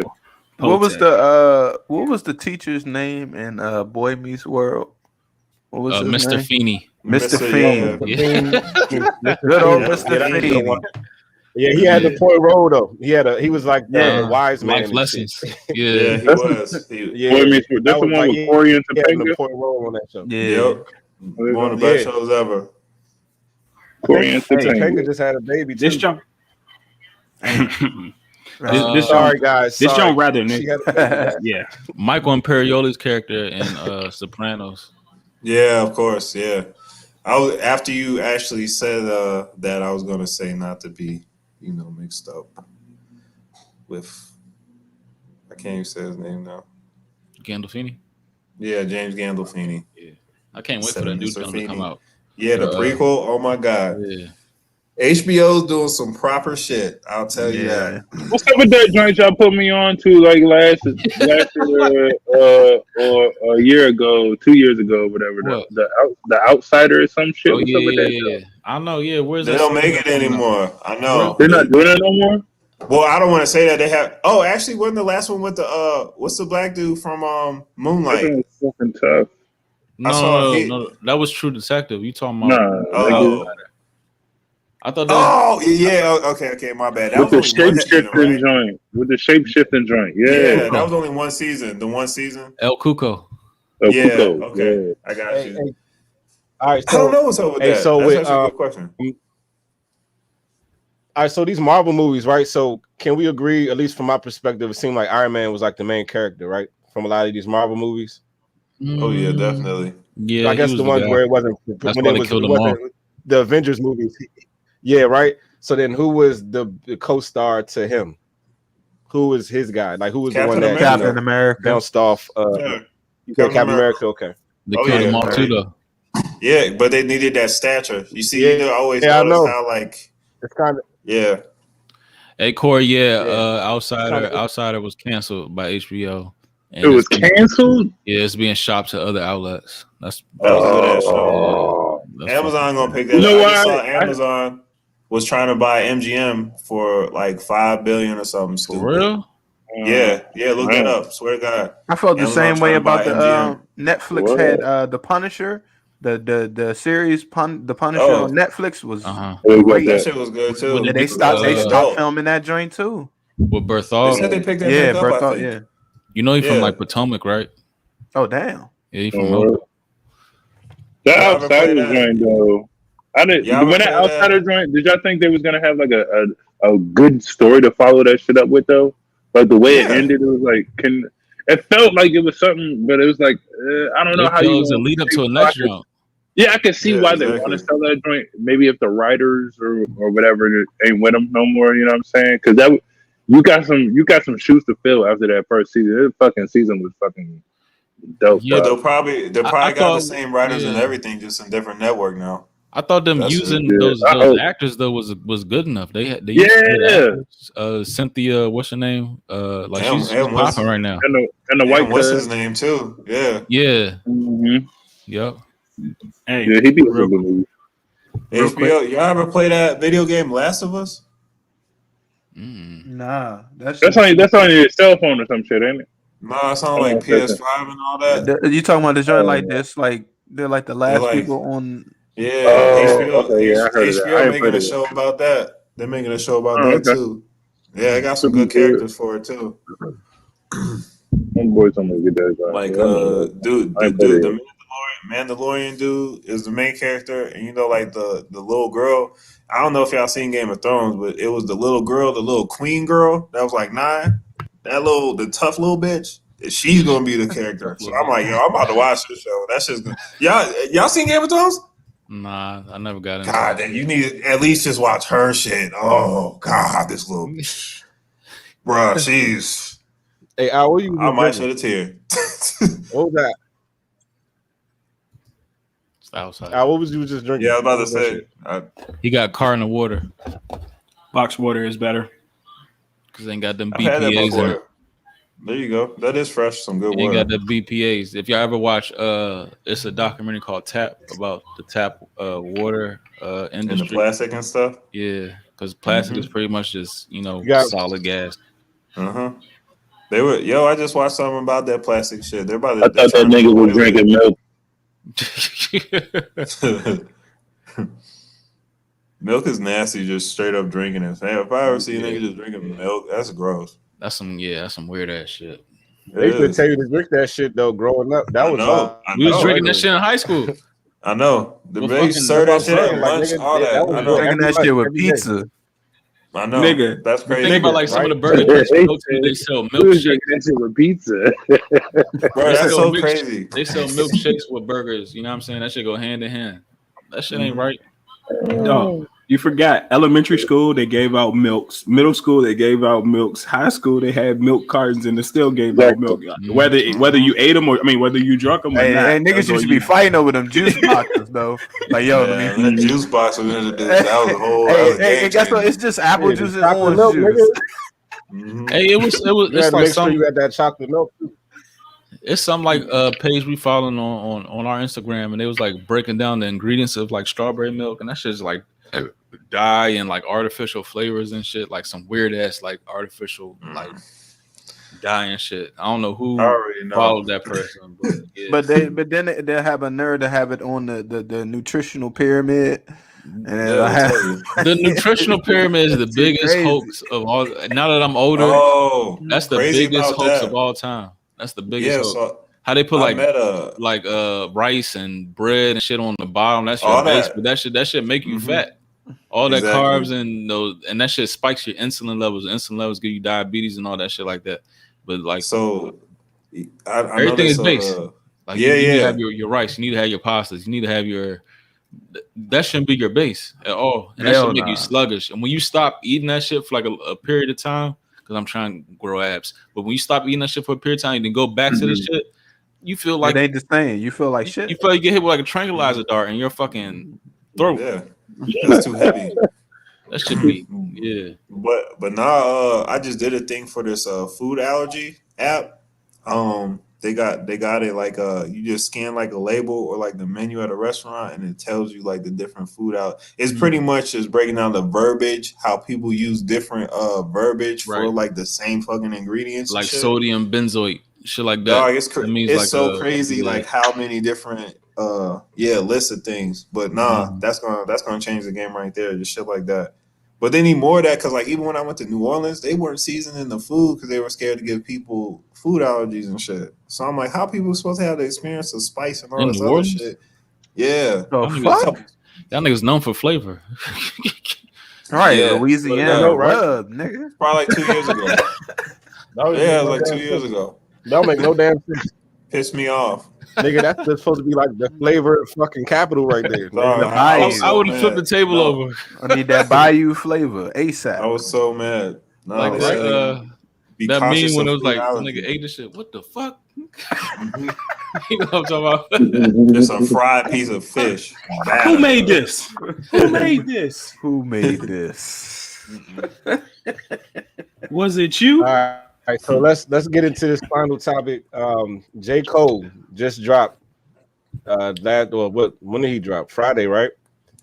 What was the teacher's name in Boy Meets World? What was his Mr. name? Feeney. Mr. Yeah. Feeney. Good old Mr. Yeah, that's a good Feeney. one. Yeah, he had the point roll though. He was like the wise man. Life and lessons. shit. Yeah. Yeah, he was. Yeah, Boy Meets World. That's the one with Corey and He had the Topanga. point roll on that show. Yeah. Yep. One of the best shows ever. Corey and Hey, Topanga. Topanga just had a baby too. This jump. This Sorry guys. This sorry. jump rather She than had a baby. yeah. Michael Imperioli's character in Sopranos. Yeah, of course. Yeah. I was after you actually said that I was gonna say not to be, mixed up with I can't even say his name now. Gandolfini. Yeah, James Gandolfini. Yeah. I can't wait for that new Mr. film to come Feeney. out. Yeah, the prequel. Oh my god. Yeah. HBO's doing some proper shit. I'll tell you that. What's up with that joint y'all put me on to like last year or a year ago, 2 years ago, whatever. The Outsider or some shit. Oh, What's up with that? Yeah. I know. Yeah, where's they that? don't make it anymore. I know. They're not doing it no more. Well, I don't want to say that they have. Oh, actually, wasn't the last one with the what's the black dude from Moonlight? Fucking tough. No, that was True Detective. You talking about? Oh. I thought that. Yeah. Okay, my bad. That With the was only one season, shape-shifting joint. With the shape-shifting joint. Yeah. That was only one season. The one season. El Cuco. Cuco. Okay. Yeah. I got you. Hey. All right, so, I don't know what's up with that. So that's actually a good question. All right, so these Marvel movies, right? So can we agree, at least from my perspective, it seemed like Iron Man was like the main character, right? From a lot of these Marvel movies. Oh yeah, definitely. Yeah, I guess the ones where it wasn't when it wasn't the Avengers movies. Yeah, right. So then, who was the co-star to him? Who was his guy? Like, who was Captain the one that Captain America bounced off? Captain America. Okay. They killed him off too, though. Yeah, but they needed that stature. You see, you always notice how like it's kind of Hey Corey, Outsider was canceled by HBO. And it was canceled? Yeah, it's being shopped to other outlets. That's Amazon gonna pick that up. I saw Amazon was trying to buy MGM for like $5 billion or something stupid. For real? Yeah, look it up. Swear to God. I felt the same way about the Netflix had the Punisher. The series The Punisher on Netflix was great. That shit was good too. Yeah, they stopped filming that joint too. With Berthold. They said they picked that up. Berthold, yeah. You know he's from like Potomac, right? Oh damn. Yeah, he's from Potomac. That Outsider joint though. When that Outsider joint, did y'all think they was gonna have like a good story to follow that shit up with though? Like the way it ended, it was like it felt like it was something, but it was like I don't know how you was a lead up to a next jump. Yeah, I can see why they want to sell that joint. Maybe if the writers or whatever ain't with them no more, you know what I'm saying? Because that you got some shoes to fill after that first season. That fucking season was fucking dope. Yeah, they'll probably got the same writers and everything, just in different network now. I thought them using those actors though was good enough. They Cynthia, what's her name? She's popping right now. And the white what's his name too? Yeah. Mm-hmm. Yep. Hey, he be real good. HBO, y'all ever play that video game Last of Us? Nah, that's on your cell phone or some shit, ain't it? No, it's on like PS5 and all that. You talking about the joint like this? Like they're like the last people on. Yeah, HBO making a show about that. They're making a show about that too. Yeah, I got some good characters for it too. Them boys gonna get that. Like, the Mandalorian dude is the main character, and you know, like the little girl. I don't know if y'all seen Game of Thrones, but it was the little girl, the little queen girl that was like 9. The tough little bitch. She's gonna be the character. So I'm like, I'm about to watch this show. That's just good. Y'all seen Game of Thrones? Nah, I never got into God, then you need to at least just watch her shit. Oh God, this little bruh, she's. Hey, Al, what you? I might shed a tear. What was that? It's outside. Al, what was you just drinking? Yeah, I was about to say. He got carton water. Box water is better because they ain't got them BPAs in it. There you go. That is fresh. Some good water. Ain't got the BPAs. If y'all ever watch, it's a documentary called Tap about the tap water industry and the plastic and stuff. Yeah, because plastic is pretty much just solid gas. They were I just watched something about that plastic shit. They're about. I thought that nigga was drinking milk. Milk is nasty. Just straight up drinking it. If I ever see a nigga just drinking milk, that's gross. That's some weird ass shit. They used to tell you to drink that shit though. Growing up, that was all. We was drinking that shit in high school. I know. They served that shit at lunch. All that. I know. Drinking that shit with pizza. I know, nigga. That's crazy. Think about like some of the burgers they sell milkshakes. That shit with pizza. Bro, that's so crazy. They sell milkshakes with burgers. You know what I'm saying? That shit go hand in hand. That shit ain't right. No. You forgot elementary school, they gave out milks. Middle school, they gave out milks. High school, they had milk cartons and they still gave out milk. Whether you ate them or whether you drunk them or not. Hey, niggas used to be fighting over them juice boxes though. Like yo, that juice box was introduced. That was a whole. Hey, guess what? It's just apple juice and orange milk, juice. Hey, it was. It's like sure you had that chocolate milk too. It's some like page we following on our Instagram, and they was like breaking down the ingredients of like strawberry milk, and that shit's like dye and like artificial flavors and shit, like some weird ass like artificial like dye and shit. I don't know who followed that person, but yeah. but then they'll have a nerd to have it on the nutritional pyramid. And the nutritional pyramid is the biggest hoax of all. Now that I'm older, that's the biggest hoax of all time. That's the biggest hoax. So how they put like rice and bread and shit on the bottom. That's your base, but that shit make you fat. All that carbs and that shit spikes your insulin levels. Insulin levels give you diabetes and all that shit like that. But like everything is based. Like you need to have your rice. You need to have your pastas. You need to have your. That shouldn't be your base at all, and that should make you sluggish. And when you stop eating that shit for like a period of time, because I'm trying to grow abs, but when you stop eating that shit for a period of time and then go back to the shit, you feel like it ain't the same. You feel like shit. You feel like you get hit with like a tranquilizer dart in your fucking throat. Yeah, that's too heavy. That should be But now I just did a thing for this food allergy app. They got it like you just scan like a label or like the menu at a restaurant and it tells you like the different food out. It's pretty much just breaking down the verbiage, how people use different verbiage for like the same fucking ingredients, like sodium benzoate, shit like that. Dog, it's like so crazy, like how many different lists of things. But that's gonna change the game right there, just shit like that. But they need more of that because, like, even when I went to New Orleans, they weren't seasoning the food because they were scared to give people food allergies and shit. So I'm like, how people supposed to have the experience of spice and all this other shit? Yeah. Oh, fuck? That nigga's known for flavor. All right, Louisiana rub, nigga. Probably like 2 years ago. It was like 2 years ago. That don't make no damn sense. Pissed me off. Nigga, that's supposed to be like the flavor of fucking capital right there. I would have flipped the table over. I need that Bayou flavor ASAP. I was so mad. Like that meme when it was like, nigga ate this shit. What the fuck? You know what I'm talking about? Just a fried piece of fish. Who made this? Who made this? Who made this? Was it you? All right, so let's get into this final topic. J. Cole just dropped when did he drop? Friday, right?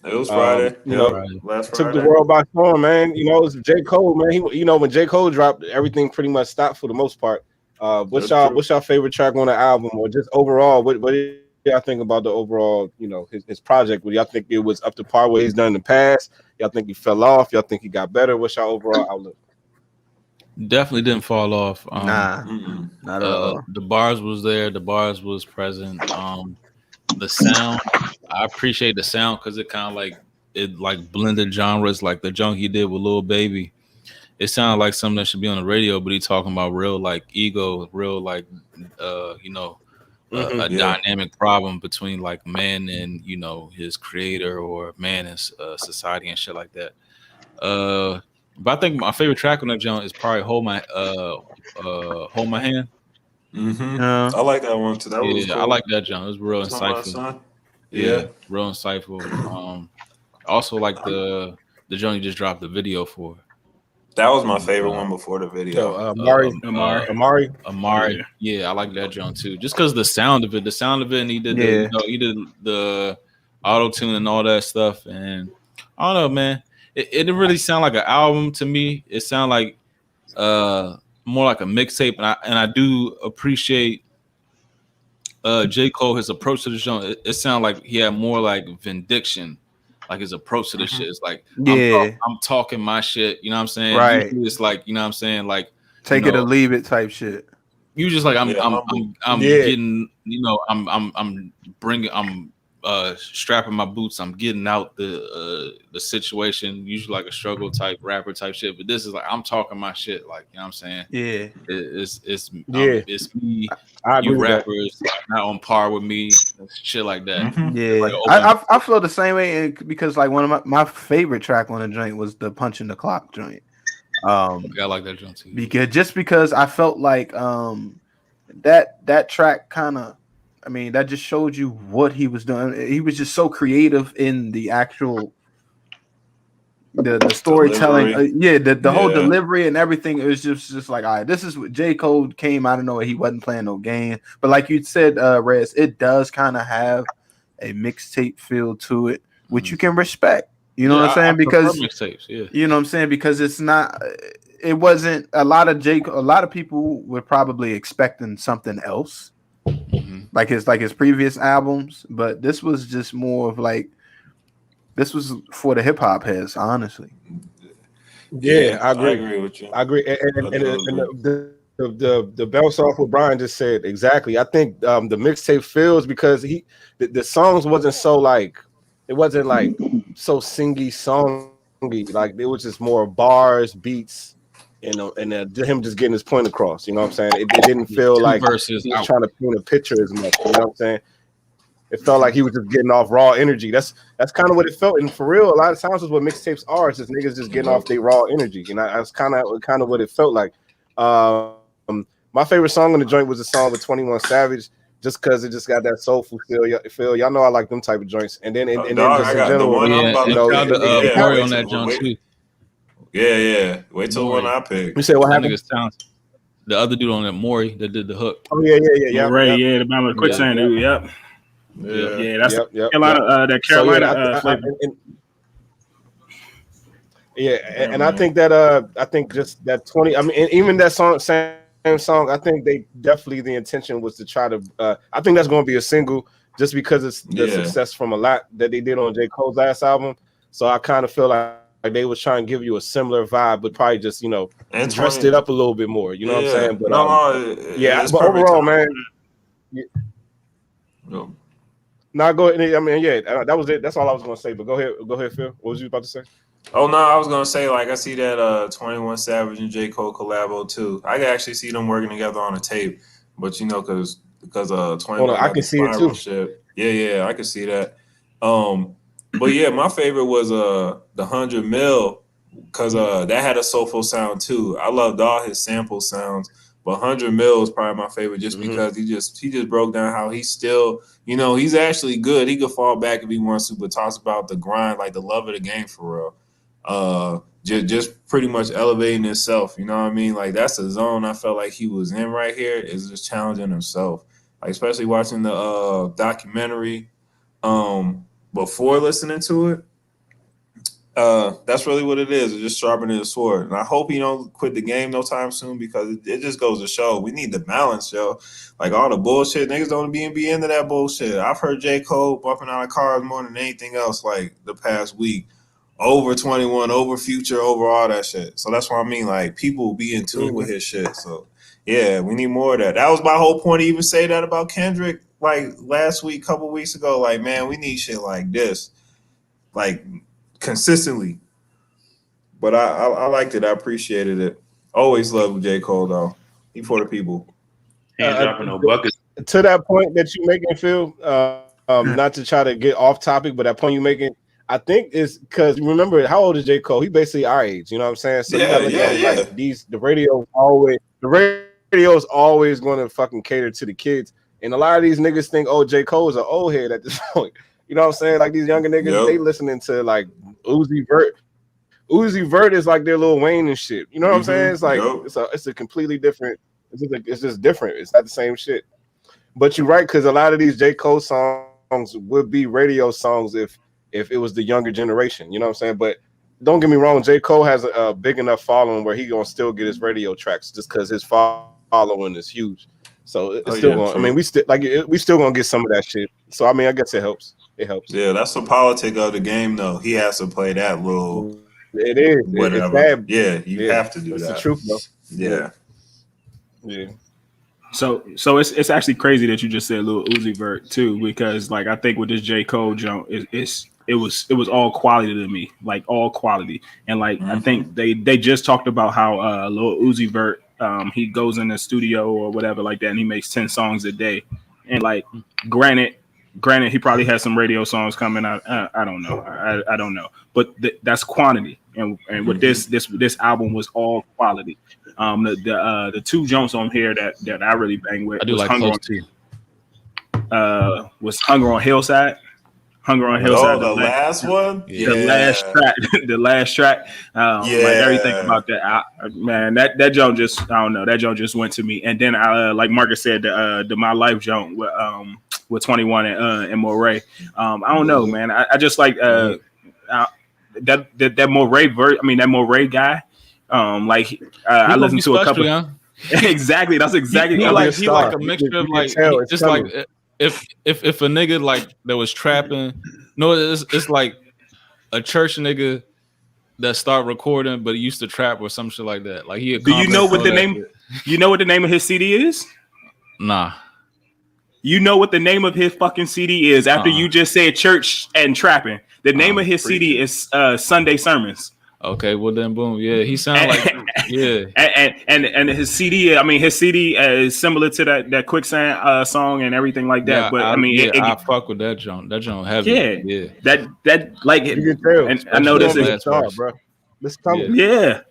It was Friday. Last Friday. Took the world by storm, man. You know, it was J. Cole, man. When J. Cole dropped, everything pretty much stopped for the most part. What's y'all favorite track on the album, or just overall? What do y'all think about the overall, his project? Would y'all think it was up to par what he's done in the past? Y'all think he fell off? Y'all think he got better? What's y'all overall outlook? Definitely didn't fall off. Not at all. The bars was there. The bars was present. The sound, I appreciate the sound because it kind of blended genres, like the junk he did with Lil Baby. It sounded like something that should be on the radio, but he talking about real like ego, real like a dynamic problem between like man and his creator, or man and society and shit like that. But I think my favorite track on that junk is probably Hold My Hand. I like that one too. That was cool. I like that junk. It was real insightful. Yeah, real insightful. Also like the junk you just dropped the video for. That was my favorite one before the video. Amari. Yeah, I like that junk too. Just because the sound of it, and he did the auto tune and all that stuff. And I don't know, man. It didn't really sound like an album to me. It sounded like more like a mixtape, and I do appreciate J. Cole, his approach to the genre. It sounded like he had more like vindication, like his approach to the shit. It's like I'm talking my shit. You know what I'm saying? Right. It's like, you know what I'm saying, like take it or leave it type shit. You just like I'm getting, I'm strapping my boots. I'm getting out the situation. Usually like a struggle type rapper type shit, but this is like I'm talking my shit. Like you know what I'm saying? Yeah, it's me. I agree You with that. rappers not on par with me. Shit like that. yeah. Like, I feel the same way because like one of my favorite track on the joint was the Punching the Clock joint. I like that joint too. Because I felt like that track kind of, I mean, that just showed you what he was doing. He was just so creative in the actual the storytelling. The whole delivery and everything. It was just like, all right, this is what J. Cole came out of nowhere. He wasn't playing no game. But like you said, Rez, it does kind of have a mixtape feel to it, which you can respect. You know what I'm saying? Because mixtapes, you know what I'm saying? Because it's not. It wasn't a lot of people were probably expecting something else. Like his previous albums, but this was just more of like this was for the hip hop heads, honestly. Yeah, I agree. I agree with you. I agree. And the bounce off what Brian just said exactly. I think the mixtape feels because the songs wasn't so like it wasn't like so songy. Like it was just more bars, beats. And him just getting his point across, you know what I'm saying? It didn't feel like he was trying to paint a picture as much, you know what I'm saying? It felt like he was just getting off raw energy. That's kind of what it felt. And for real, a lot of times is what mixtapes are. It's just niggas just getting off their raw energy. And that's kind of what it felt like. My favorite song on the joint was a song with 21 Savage, just because it just got that soulful feel. Y'all know I like them type of joints. And then just in general, on that joint too. Yeah. Wait till one I pick. You said what happened? The other dude on that Maury that did the hook. Oh yeah. Right, yeah, the Bama Quicksand dude. Yep. Yeah, that's Carolina. That Carolina flavor. And I think that I think just that 20. I mean, and even that same song. I think they definitely the intention was to try to. I think that's going to be a single just because it's the success from a lot that they did on J. Cole's last album. So I kind of feel like they was trying to give you a similar vibe, but probably just and dressed it up a little bit more. You know what I'm saying? But but overall, man. Now go ahead. I mean, that was it. That's all I was gonna say. But go ahead, Phil. What was you about to say? Oh no, I was gonna say like I see that 21 Savage and J. Cole collabo too. I can actually see them working together on a tape, but because 21. I can see it too. Shit. Yeah, I can see that. But yeah, my favorite was the 100 Mil because that had a soulful sound too. I loved all his sample sounds, but 100 Mil is probably my favorite just because he just broke down how he's still, he's actually good. He could fall back if he wants to, but talks about the grind, like the love of the game for real. Just pretty much elevating himself. You know what I mean? Like that's the zone I felt like he was in right here. Is just challenging himself, like especially watching the documentary. Before listening to it, that's really what it is. It's just sharpening the sword. And I hope he don't quit the game no time soon because it just goes to show we need the balance, yo. Like all the bullshit, niggas don't be into that bullshit. I've heard J. Cole bumping out of cars more than anything else like the past week. Over 21, over Future, over all that shit. So that's what I mean. Like people be in tune with his shit. So yeah, we need more of that. That was my whole point to even say that about Kendrick. Like last week, couple weeks ago, like man, we need shit like this, like consistently. But I liked it. I appreciated it. Always loved J. Cole though. He for the people. Ain't dropping no buckets. To that point that you making, Phil. Not to try to get off topic, but that point you making, I think is because remember how old is J. Cole? He basically our age. You know what I'm saying? So like the radio's always going to fucking cater to the kids. And a lot of these niggas think, J. Cole is an old head at this point. You know what I'm saying? Like these younger niggas, they listening to like Uzi Vert. Uzi Vert is like their Lil Wayne and shit. You know what I'm saying? It's like it's a completely different. It's just different. It's not the same shit. But you're right because a lot of these J. Cole songs would be radio songs if it was the younger generation. You know what I'm saying? But don't get me wrong, J. Cole has a big enough following where he gonna still get his radio tracks just because his following is huge. So it's still going. I mean, we still gonna get some of that shit. So I mean, I guess it helps. It helps. Yeah, that's the politic of the game, though. He has to play that little. It is. Whatever. It's bad. Yeah, you have to do that. It's the truth, though. Yeah. So it's actually crazy that you just said Lil Uzi Vert too, because like I think with this J. Cole jump, it was all quality to me, like all quality. And like I think they just talked about how Lil Uzi Vert he goes in the studio or whatever like that, and he makes 10 songs a day. And like granted he probably has some radio songs coming out. I don't know. I don't know, but that's quantity. And with this album was all quality. The two Jones on here that I really bang with. I do like those two. Was Hunger on Hillside. Hunger on Hillside. Oh, the last one? Yeah. The last track. Like everything about that. Man, that joint just, I don't know. That joint just went to me. And then like Marcus said, the My Life joint with 21 and Moray. I don't know, man. I just like that Moray that Moray guy. I listened to a couple. Huh? Exactly. That's exactly. He like a mixture of like just like if a nigga like that was trapping, no, it's like a church nigga that start recording, but he used to trap or some shit like that. Like he. Do you know what the name? Shit. You know what the name of his CD is? Nah. You know what the name of his fucking CD is after you just said church and trapping. The name of his CD is Sunday Sermons. Okay, well then, boom, yeah, he sound like and his CD. I mean, his CD is similar to that Quicksand song and everything like that. Yeah, but I fuck with that joint. That joint heavy. Yeah. That like you can tell. And I know this is bro. This coming. Yeah.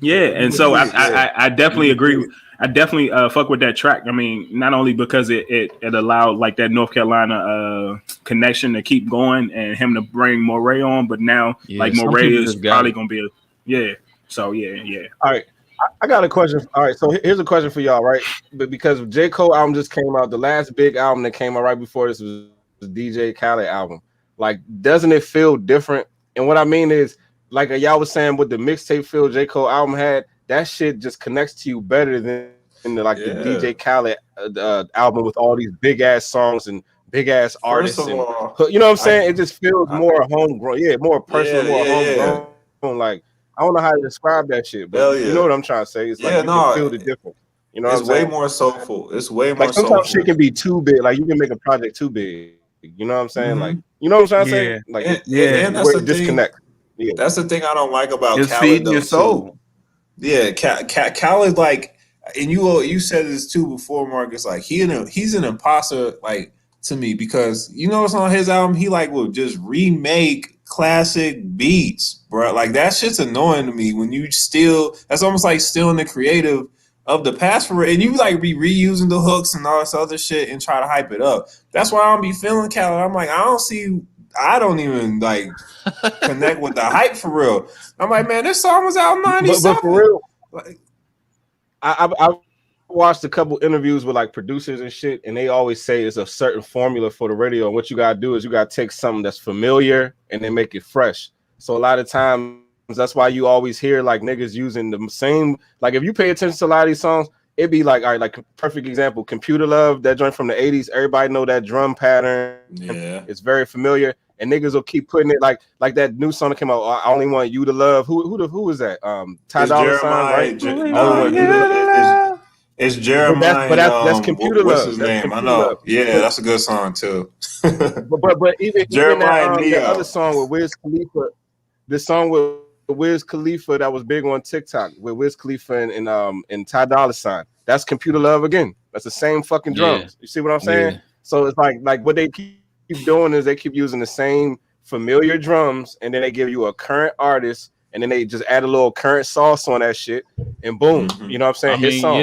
And so I definitely agree. I definitely fuck with that track. I mean, not only because it allowed like that North Carolina connection to keep going and him to bring Moray on, but now like Moray is probably gonna be So yeah. All right, I got a question. All right, so here's a question for y'all, right? But because J. Cole album just came out, the last big album that came out right before this was the DJ Khaled album. Like, doesn't it feel different? And what I mean is, like y'all was saying, with the mixtape feel J. Cole album had. That shit just connects to you better than the DJ Khaled album with all these big ass songs and big ass artists. You know what I'm saying? It just feels more homegrown. Yeah, more personal, more homegrown. Like, I don't know how to describe that shit, but you know what I'm trying to say. It's like you can feel the difference. You know, it's way more soulful. It's way more. Like sometimes shit can be too big. Like you can make a project too big. You know what I'm saying? Like, you know what I'm trying to say? Like, and that's the disconnect. Yeah, that's the thing I don't like about Khaled. It's feeding your soul. Yeah, Khaled, like, and you said this too before, Marcus. Like, he's an imposter, like, to me, because you know what's on his album? He like will just remake classic beats, bro. Like, that shit's annoying to me. When you that's almost like stealing the creative of the past for it, and you like be reusing the hooks and all this other shit and try to hype it up. That's why I don't be feeling Khaled. I'm like, I don't even like connect with the hype for real. I'm like, man, this song was out in 97. But for real, like, I watched a couple interviews with like producers and shit, and they always say it's a certain formula for the radio. And what you gotta do is you gotta take something that's familiar and then make it fresh. So a lot of times that's why you always hear like niggas using the same. Like if you pay attention to a lot of these songs, it'd be like, all right, like perfect example, Computer Love, that joint from the 80s. Everybody know that drum pattern. Yeah, it's very familiar. And niggas will keep putting it like that new song that came out. I Only Want You to Love. Who is that? Ty Dolla $ign, right? It's Jeremiah. But that's Computer Love. What's his name? I know. Love. Yeah, that's a good song too. but even Jeremiah that other song with Wiz Khalifa, the song with Wiz Khalifa that was big on TikTok with Wiz Khalifa and Ty Dolla $ign. That's Computer Love again. That's the same fucking drums. Yeah. You see what I'm saying? Yeah. So it's like what they keep doing is they keep using the same familiar drums, and then they give you a current artist, and then they just add a little current sauce on that shit, and boom, you know what I'm saying? His song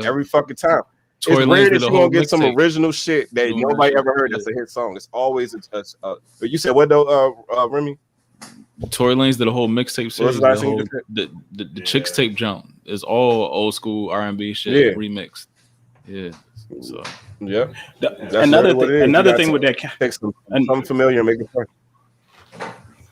every fucking time. It's rare that you're gonna get some original shit that nobody ever heard that's a hit song. It's always but you said what though, Remy? Tory Lanez did a whole mixtape series. The Chicks tape jump is all old school R&B shit remixed. Yeah. So another thing with that, take something familiar and make it fun.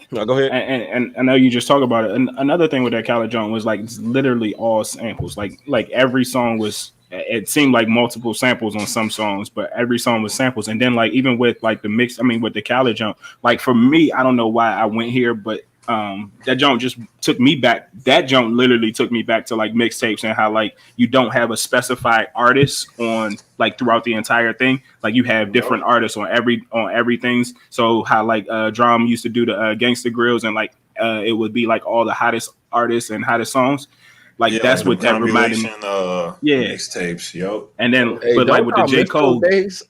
No, go ahead. And I know you just talk about it. And another thing with that Khaled Jones was like literally all samples. Like every song was. It seemed like multiple samples on some songs, but every song was samples. And then like even with like the mix, I mean with the Khaled jump, like for me, I don't know why I went here, but that joint just took me back. That joint literally took me back to like mixtapes and how like you don't have a specified artist on like throughout the entire thing. Like you have different artists on everything. So how like Drum used to do the Gangsta Grills and like it would be like all the hottest artists and hottest songs. Like that's what that reminded me. Mixtapes, yo. And then, but like with the J. Cole days,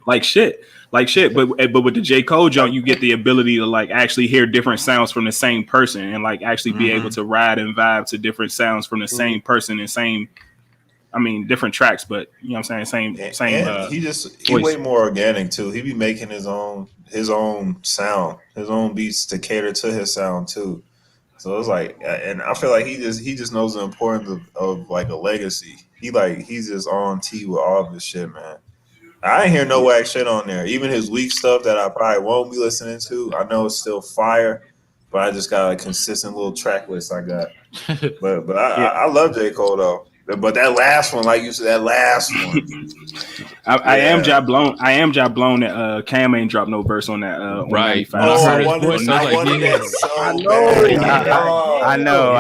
like shit. But with the J. Cole joint, you get the ability to like actually hear different sounds from the same person and like actually be able to ride and vibe to different sounds from the same person and different tracks, but you know what I'm saying? Same. He way more organic too. He be making his own sound, his own beats to cater to his sound too. So it's like, and I feel like he just knows the importance of like a legacy. He's just on T with all of this shit, man. I ain't hear no whack shit on there. Even his weak stuff that I probably won't be listening to, I know it's still fire, but I just got a consistent little track list I got. But I love J. Cole though. But that last one, like you said, I am job blown that Cam ain't dropped no verse on that. Right. On I know.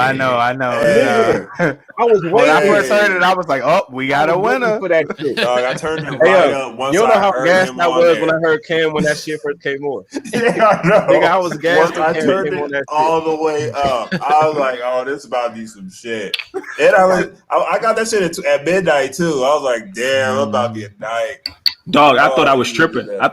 I was waiting. When I first heard it, I was like, "Oh, we got a winner for that shit." Dog, I turned the volume up once. You don't know how gassed I was there. when I heard Cam when that shit first came on. Yeah, I know. Nigga, I was gassed. I turned it all the way up. I was like, "Oh, this is about to be some shit." And I got that shit at midnight too. I was like, "Damn, I'm about to be a night." Dog, I thought I was tripping. I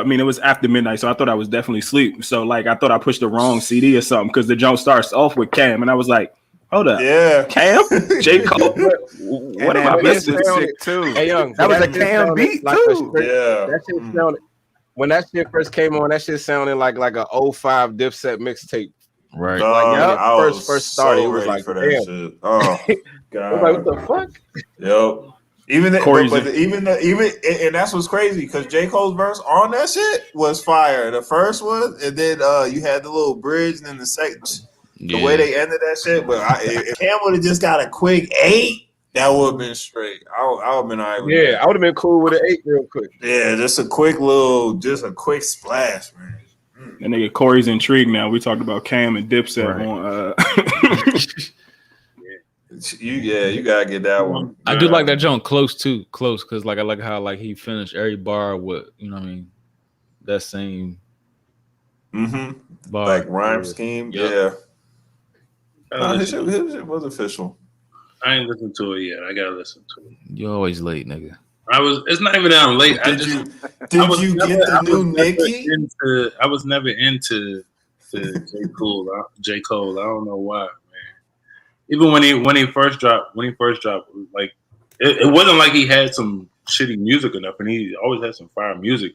mean, it was after midnight, so I thought I was definitely asleep. So like, I thought I pushed the wrong CD or something because the joint starts off with Cam, and I was like, hold up, yeah, Cam, J. Cole. What am I missing? Too. Hey, young, that was a Cam beat like too. That shit sounded. When that shit first came on, that shit sounded like a 05 Dipset mixtape. Right. Like, first started, it was like, for that damn. shit. Oh god. I was like, what the fuck? Yep. And that's what's crazy because J. Cole's verse on that shit was fire. The first one, and then you had the little bridge, and then the second, the way they ended that shit. But if Cam would have just got a quick 8, that would have been straight. I would have been all right with that. I would have been cool with an 8 real quick. Yeah, just a quick splash, man. And nigga Corey's intrigued now. We talked about Cam and Dipset on. You gotta get that one. I do like that joint close because like I like how like he finished every bar with that same bar, like rhyme scheme. Yep. Yeah, his shit was official. I ain't listened to it yet. I gotta listen to it. You're always late, nigga. It's not even that I'm late. Did you get the new Nicki? I was never into J. Cole. I don't know why, man. Even when he first dropped, like it wasn't like he had some shitty music enough, and he always had some fire music.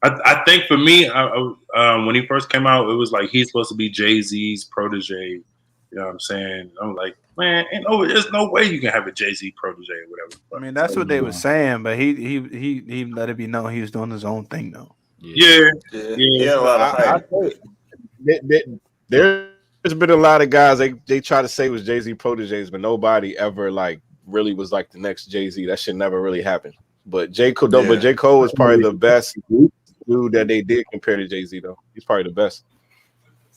I think for me, when he first came out, it was like he's supposed to be Jay-Z's protege. You know what I'm saying? I'm like, man, there's no way you can have a Jay-Z protege or whatever. I mean, that's what they were saying, but he let it be known he was doing his own thing though. Yeah. He had a lot of hype. There's been a lot of guys they try to say was Jay-Z proteges, but nobody ever like really was like the next Jay-Z. That shit never really happened. But J. Cole was probably the best dude that they did compare to Jay-Z though. He's probably the best.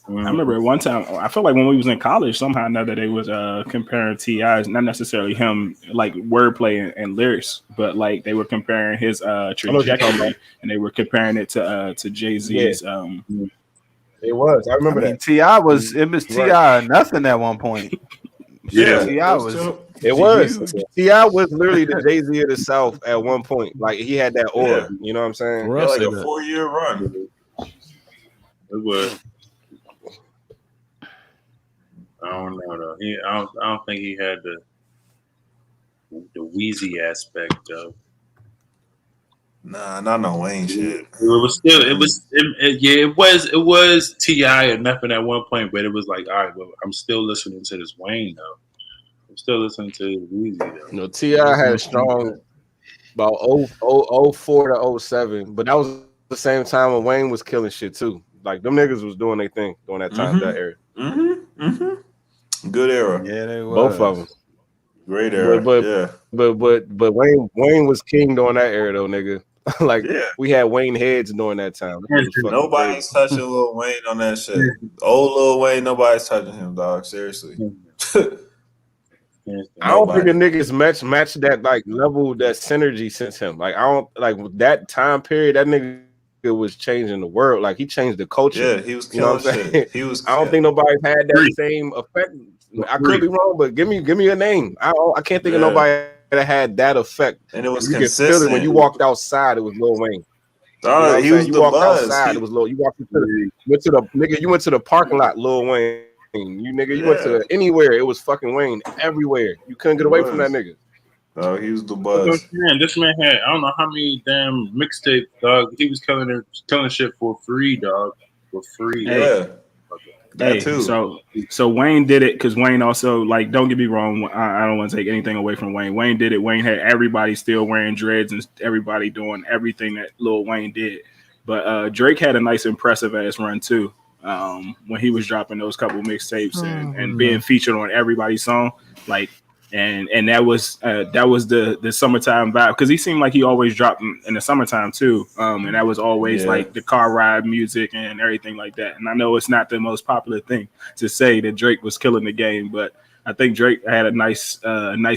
I remember at one time, I feel like when we was in college, somehow or another they was comparing T.I.'s, not necessarily him like wordplay and lyrics, but like they were comparing his trajectory and they were comparing it to Jay-Z's. It was. I remember that. T.I. was T.I. nothing at one point. Yeah, T.I. was. It was. T.I. was literally the Jay-Z of the South at one point. Like he had that aura. Yeah. You know what I'm saying? Yeah, like a 4-year run. It was. I don't know though. I don't think he had the Wheezy aspect of. Nah, not no Wayne shit. It was T.I. and nothing at one point, but it was like, all right, well, I'm still listening to this Wayne though. I'm still listening to Wheezy though. No, T.I. had a strong about 04 to 07, but that was the same time when Wayne was killing shit too. Like them niggas was doing their thing during that time, that era. Good era. Yeah, they were. Both of them. Great era. But Wayne was king during that era though, nigga. Like Yeah. we had Wayne heads during that time. Nobody's touching Lil Wayne on that shit. Old Lil Wayne, nobody's touching him, dog. Seriously. I don't think the niggas match that like level, that synergy since him. Like I don't like that time period. That nigga was changing the world. Like he changed the culture. Yeah, he was killing shit. He was. I don't think nobody had that same effect. I could be wrong, but give me a name. I can't think of nobody that had that effect. And it was you consistent. could feel it when you walked outside. It was Lil Wayne. He was the walked buzz. outside. It was Lil. You walked went to the nigga. You went to the parking lot. Lil Wayne. You went to anywhere. It was fucking Wayne everywhere. You couldn't get away from that nigga. No, he was the buzz. Man, this man had I don't know how many damn mixtapes, dog. He was killing shit for free, dog. For free. Yeah. That too. So Wayne did it because Wayne also, like, don't get me wrong, I don't want to take anything away from Wayne. Wayne did it. Wayne had everybody still wearing dreads and everybody doing everything that Lil Wayne did. But Drake had a nice impressive ass run too. When he was dropping those couple mixtapes and being featured on everybody's song, like, and that was the summertime vibe, because he seemed like he always dropped in the summertime too, and that was always like the car ride music and everything like that. And I know it's not the most popular thing to say that Drake was killing the game, but I think Drake had a nice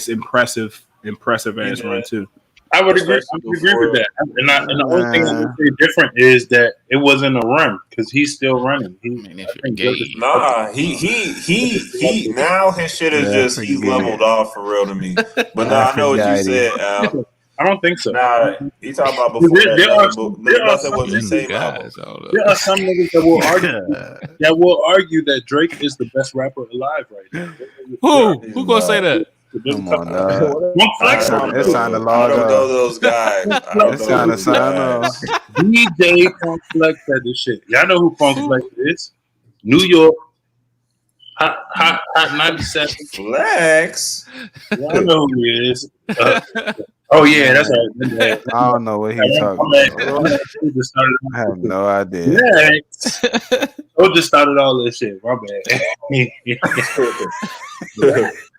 impressive ass run too. I would agree. With that. And the only thing I would say different is that it wasn't a run because he's still running. He now his shit is just he's leveled off for real to me. But now I know what you said. I don't think so. Nah, he talking about before there are some niggas that will argue that Drake is the best rapper alive right now. Who gonna say that? Come on, dog. It's time to log on. Those guys. It's time to sign off. DJ Funk Flex said this shit. Y'all know who Funk Flex is? New York. Hot 97. Flex. Y'all know who he is. Oh yeah, that's right. I don't know what he's talking about. I have no idea. Next. Just started all this shit. My bad.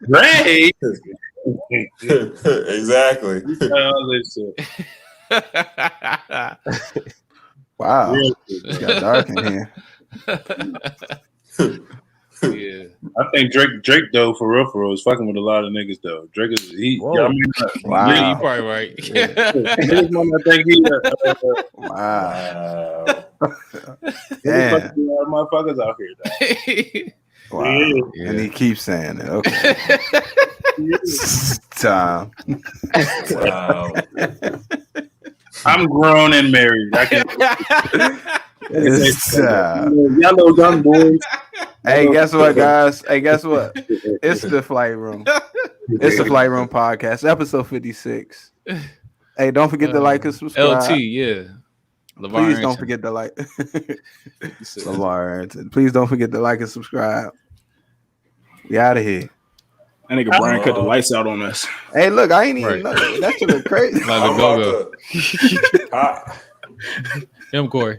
Right. Exactly. All this shit. Wow. It's got dark in here. Yeah, I think Drake though, for real, is fucking with a lot of niggas though. Drake is Wow. Yeah, you probably right. Wow. Damn. Motherfuckers out here though. Wow. Yeah. And he keeps saying it. Okay. Time. Wow. I'm grown and married. I can. Y'all know young boys. Hey, guess what, guys? Hey, guess what? It's the Flight Room. It's the Flight Room podcast, episode 56. Hey, don't forget to like and subscribe. LT, yeah. Please don't forget to like. Please don't forget to like and subscribe. We out of here. That nigga Brian cut the lights out on us. Hey, look, I ain't even know. That shit look crazy. Like a go-go. Him, Corey.